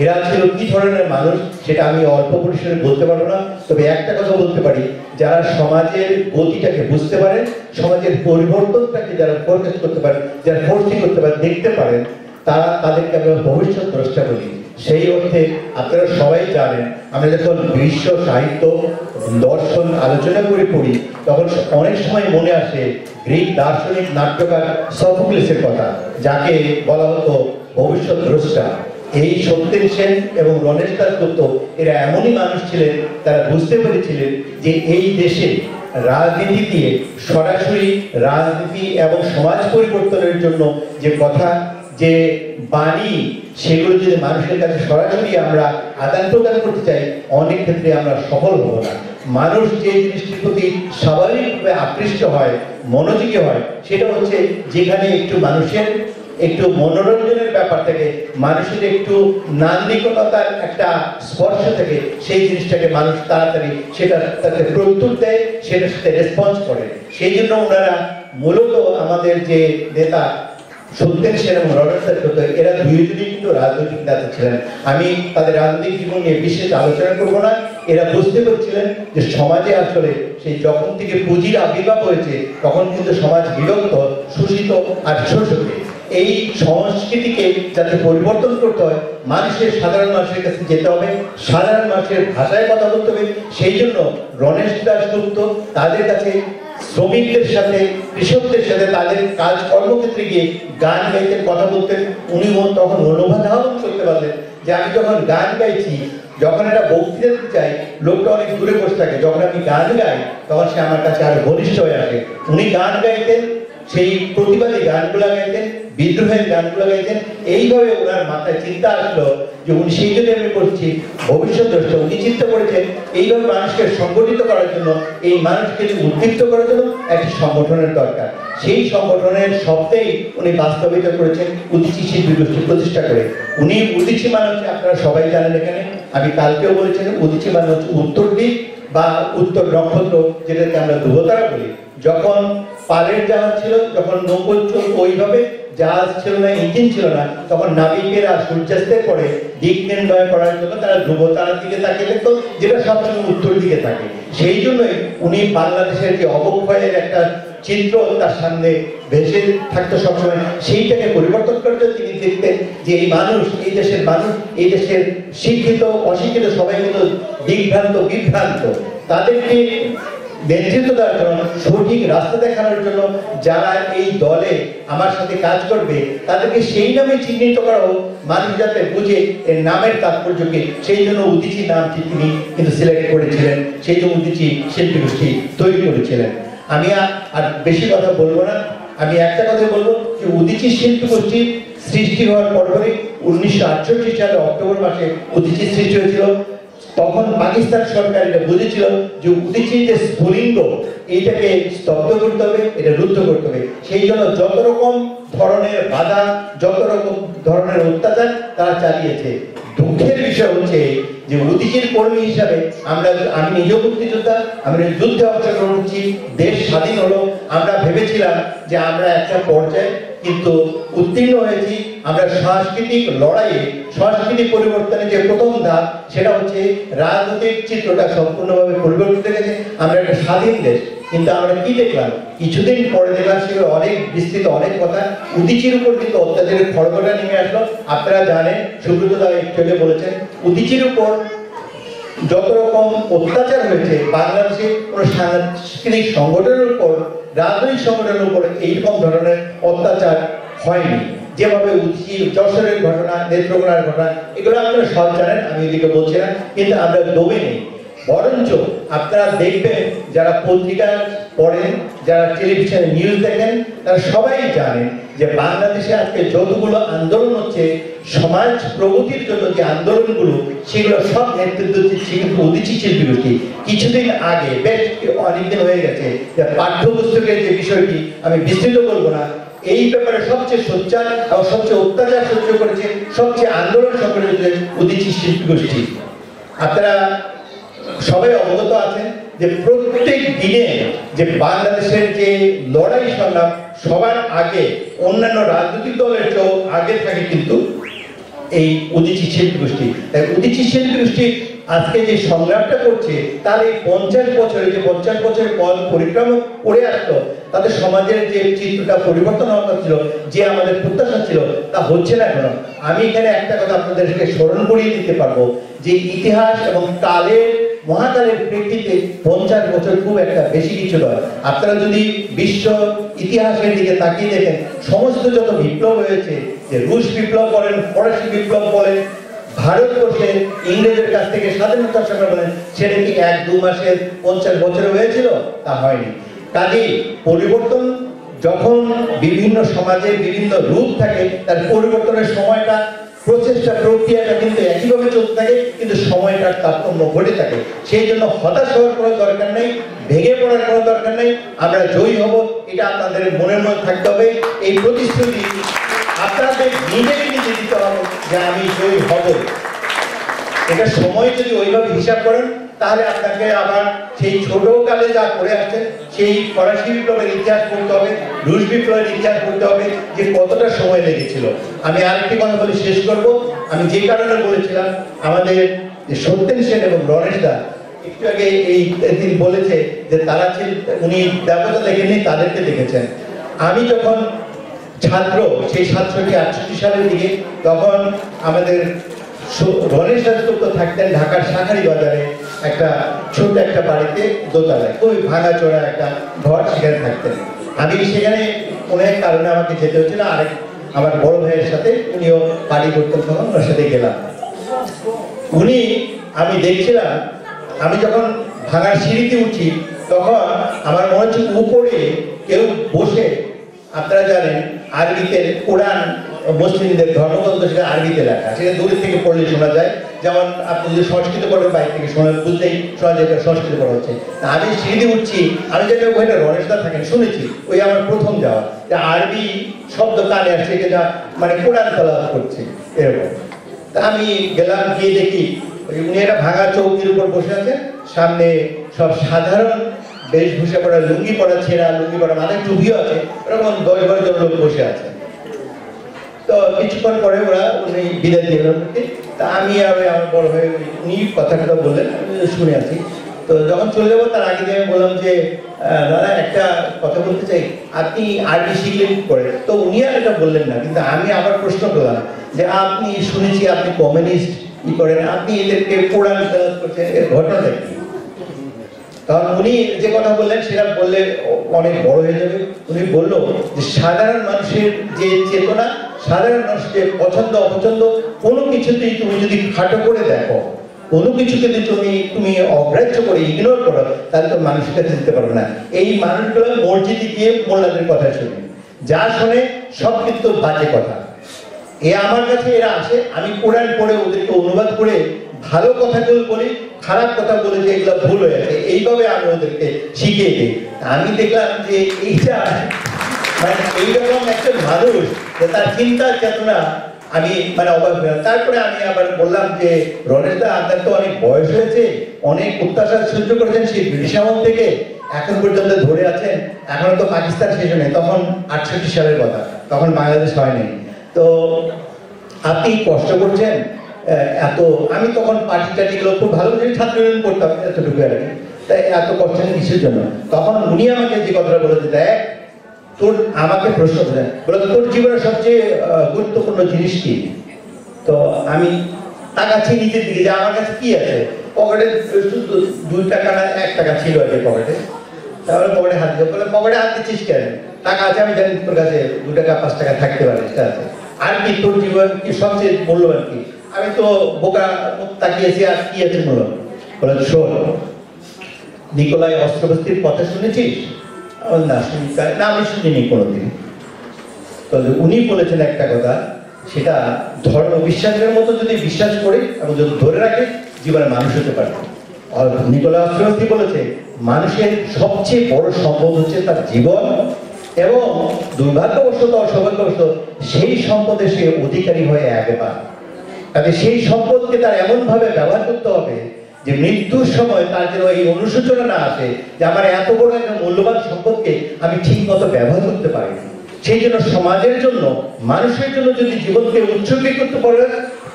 এরা ছিল কি ধরনের মানুষ সেটা আমি অল্প পরিসরে বলতে পারবো না। তবে একটা কথা বলতে পারি, যারা সমাজের গতিটাকে বুঝতে পারেন, সমাজের পরিবর্তনটাকে যারা ফোরকাস্ট করতে পারেন, যারা ফোরসি করতে পারেন, দেখতে পারেন, তাদেরকে আমরা ভবিষ্যৎ দ্রষ্টা বলি। সেই অর্থে আপনারা সবাই জানেন, আমরা যখন বিশ্ব সাহিত্য দর্শন আলোচনা করে পড়ি তখন অনেক সময় মনে আসে গ্রিক দার্শনিক নাট্যকার সফোক্লেসের কথা, যাকে বলা হতো ভবিষ্যৎ দ্রষ্টা। এই সত্যেন সেন এবং রণেশ দাশগুপ্ত এরা এমনই মানুষ ছিলেন, তারা বুঝতে পেরেছিলেন যে এই দেশে রাজনীতি দিয়ে সরাসরি রাজনীতি এবং সমাজ পরিবর্তনের জন্য যে কথা, যে বাণী, সেগুলো যদি মানুষের কাছে সরাসরি আমরা আদান প্রদান করতে চাই, অনেক ক্ষেত্রে আমরা সফল হব না। মানুষ যে জিনিসটির প্রতি স্বাভাবিকভাবে আকৃষ্ট হয়, মনোযোগী হয়, সেটা হচ্ছে যেখানে একটু মানুষের একটু মনোরঞ্জনের ব্যাপার থেকে, মানুষের একটু নান্দিকতার একটা স্পর্শ থেকে, সেই জিনিসটাকে মানুষ তাড়াতাড়ি সেটা তাতে প্রত্যুত্তর দেয়, সেটার সাথে রেসপন্স করে। সেই জন্য ওনারা মূলত আমাদের যে নেতা সত্যেন সেন এবং রণেশ দাশগুপ্ত, এরা দুইজনই কিন্তু রাজনৈতিক নেতা ছিলেন। আমি তাদের রাজনৈতিক জীবন নিয়ে বিশেষ আলোচনা করবো না। এরা বুঝতে পেরেছিলেন যে সমাজে আসলে সেই যখন থেকে পুঁজির আবির্ভাব হয়েছে তখন কিন্তু সমাজ বিভক্ত, শোষিত আর শোষকে। এই সংস্কৃতিকে যাতে পরিবর্তন করতে হয়, মানুষের সাধারণ মানুষের কাছে যেতে হবে, সাধারণ মানুষের ভাষায় কথা বলতে হবে। সেই জন্য রণেশ দাশগুপ্ত তাদের কাছে, শ্রমিকদের সাথে, কৃষকদের সাথে, তাদের কাজ কর্মক্ষেত্রে গিয়ে গান গাইতেন, কথা বলতেন। উনি তখন অনুভব করতে পারলেন যে আমি যখন গান গাইছি, যখন একটা বক্তৃতা দিতে চাই, লোকটা অনেক দূরে বসে থাকে, যখন আমি গান গাই তখন সে আমার কাছে আরো ঘনিষ্ঠ হয়ে আসে। উনি গান গাইতেন, সেই প্রতিবাদী গানগুলা গাইতেন, বিদ্রোহের গানগুলো গাইতেন। এইভাবে ওনার মাথায় চিন্তা আসলো যে উনি, সেই জন্য আমি বলছি ভবিষ্যৎ দ্রষ্টা, উনি চিন্তা করেছেন এইভাবে মানুষকে সংগঠিত করার জন্য, এই মানুষকে উদ্দীপ্ত করার জন্য একটি সংগঠনের দরকার। সেই সংগঠনের সবটাই উনি বাস্তবায়িত করেছেন উদীচী শিল্পী গোষ্ঠী প্রতিষ্ঠা করে। উনি উদীচী মানে হচ্ছে, আপনারা সবাই জানেন, এখানে আমি কালকেও বলেছেন, উদীচী মানে হচ্ছে উত্তর দিক বা উত্তর নক্ষত্র, যেটাকে আমরা ধ্রুবতারা বলি। যখন পালের জাহাজ ছিল, যখন নৌকো ওইভাবে জাহাজ ছিল না, ইঞ্জিন ছিল না, তখন নাবিকেরা সূর্যাস্তের পরে দিক নির্ণয় করার জন্য তারা ধ্রুবতারার দিকে তাকিয়ে দেখতো, যেটা সবসময় উত্তর দিকে থাকে। সেই জন্যই উনি বাংলাদেশের যে অবক্ষয়ের একটা চিত্র তার সামনে ভেসে থাকতো সবসময়, সেইটাকে পরিবর্তন করার জন্য তিনি দেখতেন যে এই মানুষ, এই দেশের মানুষ, এই দেশের শিক্ষিত অশিক্ষিত সবাই কিন্তু দিগ্ভ্রান্ত, বিভ্রান্ত। তাদেরকে নেতৃত্ব দেওয়ার জন্য, সঠিক রাস্তা দেখানোর জন্য যারা এই দলে আমার সাথে কাজ করবে, তাদেরকে সেই নামে চিহ্নিত করা হোক, মানুষ যাতে বুঝে এর নামের তাৎপর্যকে। সেই জন্য উদীচী নামটি তিনি কিন্তু সিলেক্ট করেছিলেন, সেই জন্য উদীচী শিল্পী গোষ্ঠী তৈরি করেছিলেন। আমি আর বেশি কথা বলবো না, আমি একটা কথা বলবো যে উদীচী শিল্পী গোষ্ঠী সৃষ্টি হওয়ার পরপরই 1968 সালে অক্টোবর মাসে উদীচী সৃষ্টি হয়েছিল। তখন পাকিস্তান সরকার এটা বুঝেছিল যে উদীচী যে স্ফুলিঙ্গ, এইটাকে স্তব্ধ করতে হবে, এটা রুদ্ধ করতে হবে। সেই জন্য যত রকম ধরনের বাধা, যত রকম ধরনের অত্যাচার তারা চালিয়েছে। দুঃখের বিষয় হচ্ছে যে উদীচীর কর্মী হিসাবে আমি নিজেও মুক্তিযোদ্ধা, আমি যুদ্ধে অংশগ্রহণ করছি, দেশ স্বাধীন হলো। আমরা ভেবেছিলাম যে আমরা একটা পর্যায়ে কিন্তু উত্তীর্ণ হয়েছি। আমরা সাংস্কৃতিক লড়াইয়ে, সংস্কৃতি পরিবর্তনের যে প্রথম ধাপ, সেটা হচ্ছে রাজনৈতিক চিত্রটা সম্পূর্ণভাবে পরিবর্তিত হয়ে গেছে। আমরা একটা স্বাধীন দেশ, কিন্তু আমরা কি দেখলাম, কিছুদিন পরে দেখলাম সেগুলো অনেক বিস্তৃত, অনেক কথা, উদীচীর উপর কিন্তু অত্যাচারের খড়গটা নেমে আসলো। আপনারা জানেন, সুব্রত দা একটু আগে বলেছেন, উদীচীর উপর যত রকম অত্যাচার হয়েছে বাংলাদেশে কোনো সাংস্কৃতিক সংগঠনের উপর, রাজনৈতিক সংগঠনের উপর এইরকম ধরনের অত্যাচার হয়নি। যেভাবে উদীচী, যশোরের ঘটনা, নেত্রকোনার ঘটনা, এগুলো আপনারা সব জানেন, আমি এদিকে বলছি না, কিন্তু আমরা দমে নেই। বরঞ্চ আপনারা দেখবেন, যারা পত্রিকা পড়েন, যারা টেলিভিশনে নিউজ দেখেন, তারা সবাই জানেন যে বাংলাদেশে আজকে যতগুলো আন্দোলন হচ্ছে, সমাজ প্রগতির জন্য যে আন্দোলনগুলো, সেগুলো সব নেতৃত্ব দিচ্ছে কিন্তু উদীচী শিল্পী গোষ্ঠী। কিছুদিন আগে, বেশ অনেকদিন হয়ে গেছে, যে পাঠ্যপুস্তকের যে বিষয়টি আমি বিস্তৃত করবো না, এই ব্যাপারে সবচেয়ে সোচ্চার এবং সবচেয়ে অত্যাচার সহ্য করেছে, সবচেয়ে আন্দোলন সংগঠিত হয়েছে উদীচী শিল্পী গোষ্ঠী। আপনারা সবাই অবগত আছেন যে প্রত্যেক দিনে যে বাংলাদেশের যে লড়াই সংগ্রাম, সবার আগে অন্যান্য রাজনৈতিক দলের চেয়েও আগে থাকে কিন্তু এই উদীচী শিল্পী গোষ্ঠী। তাই উদীচী শিল্পী গোষ্ঠী আজকে যে সংগ্রামটা করছে, তার এই 50 বছরে, যে 50 বছরের পথ পরিক্রমা করে আসলো, তাদের সমাজের যে চিত্রটা পরিবর্তন হওয়ার ছিল, যে আমাদের প্রত্যাশা ছিল, তা হচ্ছে না এখনো। আমি এখানে একটা কথা আপনাদেরকে স্মরণ করিয়ে দিতে পারবো, যে ইতিহাস এবং কালের, মহাকালের প্রেক্ষিতে 50 বছর খুব একটা বেশি কিছু নয়। আপনারা যদি বিশ্ব ইতিহাসের দিকে তাকিয়ে দেখেন, সমস্ত যত বিপ্লব হয়েছে, যে রুশ বিপ্লব বলেন, ফরাসি বিপ্লব বলেন, ভারতবর্ষে ইংরেজের কাছ থেকে স্বাধীনতা সংগ্রাম বলেন, সেটা কি 1-2 মাসের 50 বছরে হয়েছিল? তা হয়নি। কাজেই পরিবর্তন যখন বিভিন্ন সমাজে বিভিন্ন রূপ থাকে, তার পরিবর্তনের সময়টা, প্রচেষ্টা, প্রক্রিয়াটা কিন্তু একইভাবে চলতে থাকে, কিন্তু সময়টার তারতম্য ঘটে থাকে। সেই জন্য হতাশ হওয়ার কোনো দরকার নেই, ভেঙে পড়ার কোনো দরকার নেই। আমরা জয়ী হব, এটা আপনাদের মনের মধ্যে থাকতে হবে। এই প্রতিশ্রুতি আপনাদের নিজেকে নিজে দিতে হবে যে আমি জয়ী হব। এটা সময় যদি ওইভাবে হিসাব করেন, তাহলে আপনাকে আবার সেই ছোটকালে যা করে আসছেন, সেই ফরাসি বিপ্লবের ইতিহাস পড়তে হবে, রুশ বিপ্লবের ইতিহাস পড়তে হবে, যে কতটা সময় লেগেছিল। আমি আরেকটি কথা বলে শেষ করব। আমি যে কারণে বলেছিলাম, আমাদের সত্যেন সেন এবং রণেশ দা একটু আগে এই দিন বলেছে যে তারা উনি দেবতা দেখেননি, তাদেরকে দেখেছেন। আমি যখন ছাত্র, সেই 67-68 সালের দিকে, তখন আমাদের রণেশ রাজগুপ্ত থাকতেন ঢাকার শাঁখারী বাজারে একটা ছোট একটা বাড়িতে, দোতলায়, খুবই ভাঙাচোরা একটা ঘর, সেখানে থাকতেন। আমি সেখানে কোনো এক কারণে আমাকে যেতে হচ্ছিল আরেক আমার বড় ভাইয়ের সাথে, উনিও বাড়ি করতেন, তখন ওর সাথে গেলাম। উনি, আমি দেখছিলাম, আমি যখন ভাঙার সিঁড়িতে উঠি, তখন আমার মনে হচ্ছে উপরে কেউ বসে, আপনারা জানেন আরবিতে কোরআন, মুসলিমদের ধর্মগ্রন্থ, সেটা আরবিতে লেখা, সেটা দূরে থেকে পড়লে শোনা যায়। যেমন আপনি যদি সংস্কৃত পড়বেন, বাইরে থেকে শোনা, বুঝতেই শোনা যায় সংস্কৃত পড়া হচ্ছে। আমি সিঁড়িতে উঠছি, আমি যেটা ওখানে রণেশদা থাকেন শুনেছি, ওই আমার প্রথম যাওয়া, যে আরবি শব্দ কানে আসছে, যেটা মানে কোরআন তেলাওয়াত করছে এরকম। তা আমি গেলাম, গিয়ে দেখি উনি একটা ভাঙা চৌকির উপর বসে আছেন, সামনে সব সাধারণ বেশভূষা পরা, লুঙ্গি পরা, ছেঁড়া লুঙ্গি পরা, মাথায় টুপিও আছে, এরকম 10-12 জন লোক বসে আছে। তো কিছুক্ষণ পরে উনি বিদায় দিলেন। তা আমি আর আমার বড় ভাই, উনি কথাটা বললেন, শুনে আছি। তো যখন চলে যাবো, তার আগে আমি বললাম যে দাদা একটা কথা বলতে চাই, আপনি আরবি শিখলেন করে? তো উনি আর এটা বললেন না, কিন্তু আমি আবার প্রশ্ন করলাম যে আপনি, শুনেছি আপনি কমিউনিস্ট করেন, আপনি এদেরকে কোরআন তেলাওয়াত করছেন, এর ঘটনাটা কি? কারণ উনি যে কথা বললেন, সেটা বললে অনেক বড় হয়ে যাবে। উনি বললো যে সাধারণ মানুষের যে চেতনা, সাধারণ মানুষের পছন্দ অপছন্দ, কোনো কিছুতেই তুমি যদি খাটো করে দেখো, কোনো কিছুকে যদি তুমি অগ্রাহ্য করে ইগনোর করো, তাহলে তো মানুষের কাছে যেতে পারবে না। এই মানুষগুলো মসজিদে গিয়ে মোল্লাদের কথা শুনে, যা শোনে সব কিন্তু বাজে কথা। আমার কাছে এরা আসে, আমি কোরআন পড়ে ওদেরকে অনুবাদ করে ভালো কথাগুলো বলি, খারাপ কথা বলে যে এগুলো ভুল হয়ে আছে, এইভাবে আমি ওদেরকে শিখিয়ে দিই। আমি দেখলাম যে এইটা মানে এইরকম একজন মানুষ, তার চিন্তা চেতনা, আমি মানে অবাক হলাম। তারপরে আমি আবার বললাম যে রণেশ দা, আপনার তো অনেক বয়স হয়েছে, অনেক অত্যাচার সহ্য করেছেন সেই ব্রিটিশ আমল থেকে, এখন পর্যন্ত ধরে আছেন, এখনো তো পাকিস্তান শেষ নেই, তখন 68 সালের কথা, তখন বাংলাদেশ হয়নি। তো আপনি কষ্ট করছেন এত। আমি তখন পার্টি টাটিগুলো খুব ভালো করে ছাত্র ইউনিয়ন করতাম, এতটুকু আর কি। তাই এত করছেন কিসের জন্য? তখন উনি আমাকে যে কথাটা বলেছে, দেখ তোর, আমাকে প্রশ্ন করেন, বলে তোর জীবনের সবচেয়ে গুরুত্বপূর্ণ জিনিস কি? তো আমি তাকাচ্ছি নিচের দিকে যে আমার কাছে কি আছে। পকেটে 2 টাকা না 1 টাকা ছিল আর কি পকেটে। তাহলে পকেটে হাত দিয়ে বলে, পকেটে হাত দিচ্ছিস কেন? টাকা আছে, আমি জানি তোর কাছে 2 টাকা 5 টাকা থাকতে পারে, সেটা আছে। আর কি তোর জীবন কি সবচেয়ে মূল্যবান কি? আমি তো বোকা তাকিয়েছি, আর কি আছে মূল্য? বলে শোন, নিকোলাই অস্ত্রবস্তির কথা শুনেছিস? না শুনি না, আমি শুনিনি কোনোদিন। তো উনি বলেছেন একটা কথা, সেটা ধর্ম বিশ্বাসের মতো যদি বিশ্বাস করি এবং যদি ধরে রাখি, জীবনে মানুষ হতে পারে। আর নিকোলাই অস্ত্রবস্তি বলেছে মানুষের সবচেয়ে বড় সম্পদ হচ্ছে তার জীবন, এবং দুর্ভাগ্যবশত অসৌভাগ্যবশত সেই সম্পদে সে অধিকারী হয়ে একবার। তাতে সেই সম্পদকে তার এমন ভাবে ব্যবহার করতে হবে যে মৃত্যুর সময় তার যেন এই অনুশোচনা না আসে যে আমার এত বড় একটা মূল্যবান সম্পদকে আমি ঠিক মতো ব্যবহার করতে পারি। সেই জন্য সমাজের জন্য, মানুষের জন্য যদি জীবনকে উৎসর্গ করতে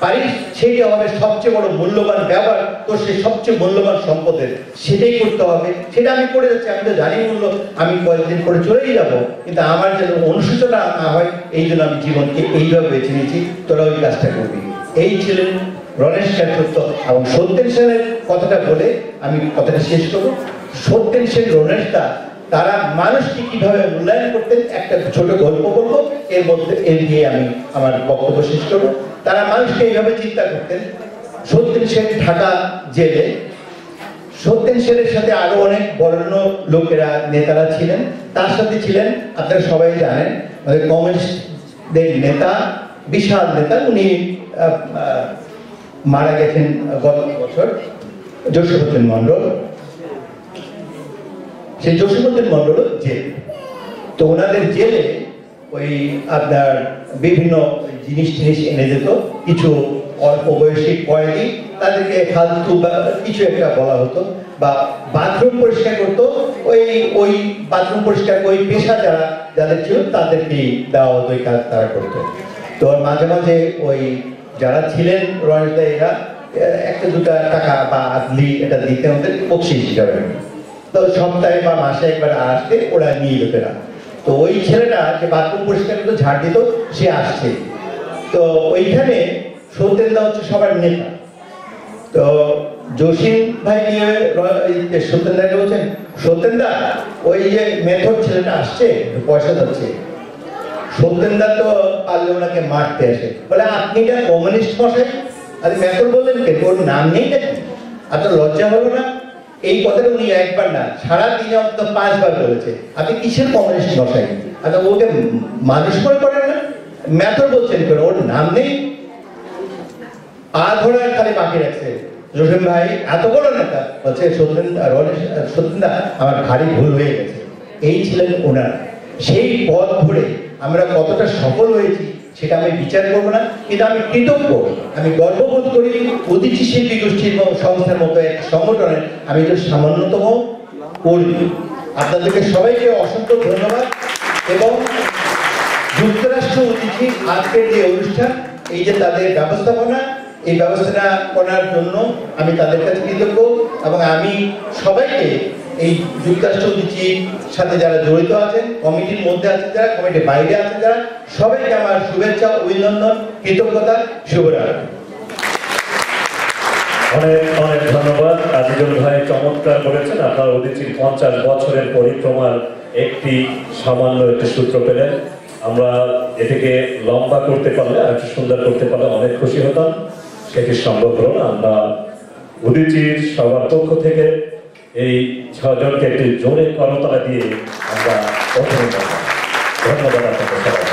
পারি, সেইটা হবে সবচেয়ে বড় মূল্যবান ব্যবহার। তো সেই সবচেয়ে মূল্যবান সম্পদের সেটাই করতে হবে। সেটা আমি করে যাচ্ছি, আমি তো জানি মূল্য, আমি কয়েকদিন পরে চলেই যাব, কিন্তু আমার যেন অনুশোচনা না হয়, এই জন্য আমি জীবনকে এইভাবে বেছে নিয়েছি, তোরা ওই কাজটা করবি। এই ছিলেন রণেশ কাঠুর্ত। এবং সত্যেন সেনের কথাটা বলে আমি কথাটা শেষ করবো। সত্যেন সেন, রণেশদা, তারা মানুষকে কিভাবে মূল্যায়ন করতেন একটা ছোট গল্প বলবো, এর মধ্যে এর দিয়ে আমি আমার বক্তব্য শেষ করবো। তারা মানুষকে এইভাবে চিন্তা করতেন। সত্যেন সেন ঢাকা জেলে, সত্যেন সেনের সাথে আরো অনেক বরেণ্য লোকেরা, নেতারা ছিলেন। তার সাথে ছিলেন, আপনারা সবাই জানেন, কমিউনিস্টদের নেতা, বিশাল নেতা, উনি মারা গেছেন গত বছর, জসীমউদ্দীন মন্ডল। সেই জসীমউদ্দীন মন্ডল জেল। তো ওনাদের জেলে ওই আপনার বিভিন্ন জিনিস এনে যেত। কিছু অল্প বয়সী কয়েদি, তাদেরকে ফালতু বা কিছু একটা বলা হতো, বা বাথরুম পরিষ্কার করতো। ওই বাথরুম পরিষ্কার ওই পেশা যাদের ছিল তাদেরকে দেওয়া হতো, ওই কাজ তারা করতো। তো মাঝে মাঝে ওই যারা ছিলেন রণেশদা, এরা 1-2 টাকা বা আদলি এটা দিতে ওদের বকশিশ হিসাবে। তো সপ্তাহে বা মাসে একবার আসতে ওরা নিয়ে যেত না। তো ওই ছেলেটা যে বাথরুম পরিষ্কার করতো, ঝাড় দিত, সে আসছে। তো ওইখানে সত্যেনদা হচ্ছে সবার নেতা। তো জসিম ভাই নিয়ে সত্যেনদাকে বলছেন, সত্যেনদা ওই যে মেথড ছেলেটা আসছে, পয়সা যাচ্ছে। সত্যেনদা তো পারলে ওনাকে মারতে আসে, বলে আপনি কেন কমিউনিস্ট মশাই, আরে মেথড বললেন কেন, ওর নাম নেই নাকি? আপনার লজ্জা হলো না? এই কথাটা উনি একবার না, সারাদিনে অন্তত 5 বার বলেছে। আপনি কিসের কমিউনিস্ট মশাই? আচ্ছা, ওকে মানুষ মনে করেন না? মেথড বলছেন কেন, ওর নাম নেই? পা ধরার খালি বাকি রাখছে। জসিম ভাই এত বড় নেতা বলছে, সত্যেনদা আমার ভারী ভুল হয়ে গেছে। এই ছিলেন ওনার। সেই পথ ধরে আমরা কতটা সফল হয়েছি সেটা আমি বিচার করবো না, কিন্তু আমি কৃতজ্ঞ, আমি গর্ববোধ করি উদীচী শিল্পী গোষ্ঠীর সংস্থার মতো এক সংগঠনের আমি তো সামান্যতম কর্মী। আপনাদেরকে সবাইকে অসংখ্য ধন্যবাদ। এবং যুক্তরাষ্ট্র উদীচী আজকের যে অনুষ্ঠান, এই যে তাদের ব্যবস্থাপনা, এই ব্যবস্থাটা করার জন্য আমি তাদের কাছে কৃতজ্ঞ। এবং আমি সবাইকে, এই যুক্তরাষ্ট্র উদীচীর সাথে যারা জড়িত আছেন, কমিটির মধ্যে আছেন যারা, কমিটির বাইরে আছেন যারা, সবাইকে আমার শুভেচ্ছা, অভিনন্দন, কৃতজ্ঞতা, শুভরাত্রি। অনেক অনেক ধন্যবাদ। আজিজুল ভাই চমৎকার বলেছেন। আপনার উদীচীর 50 বছরের পরিক্রমার একটি সামান্য একটি সূত্র পেলেন। আমরা এটাকে লম্বা করতে পারলে, আর একটু সুন্দর করতে পারলে অনেক খুশি হতাম। সেটি সম্ভব হলো না। আমরা উদীচীর সবার পক্ষ থেকে এই 6 জনকে একটি জোরে করতালি দিয়ে আমরা ধন্যবাদ আপনাকে সবাই।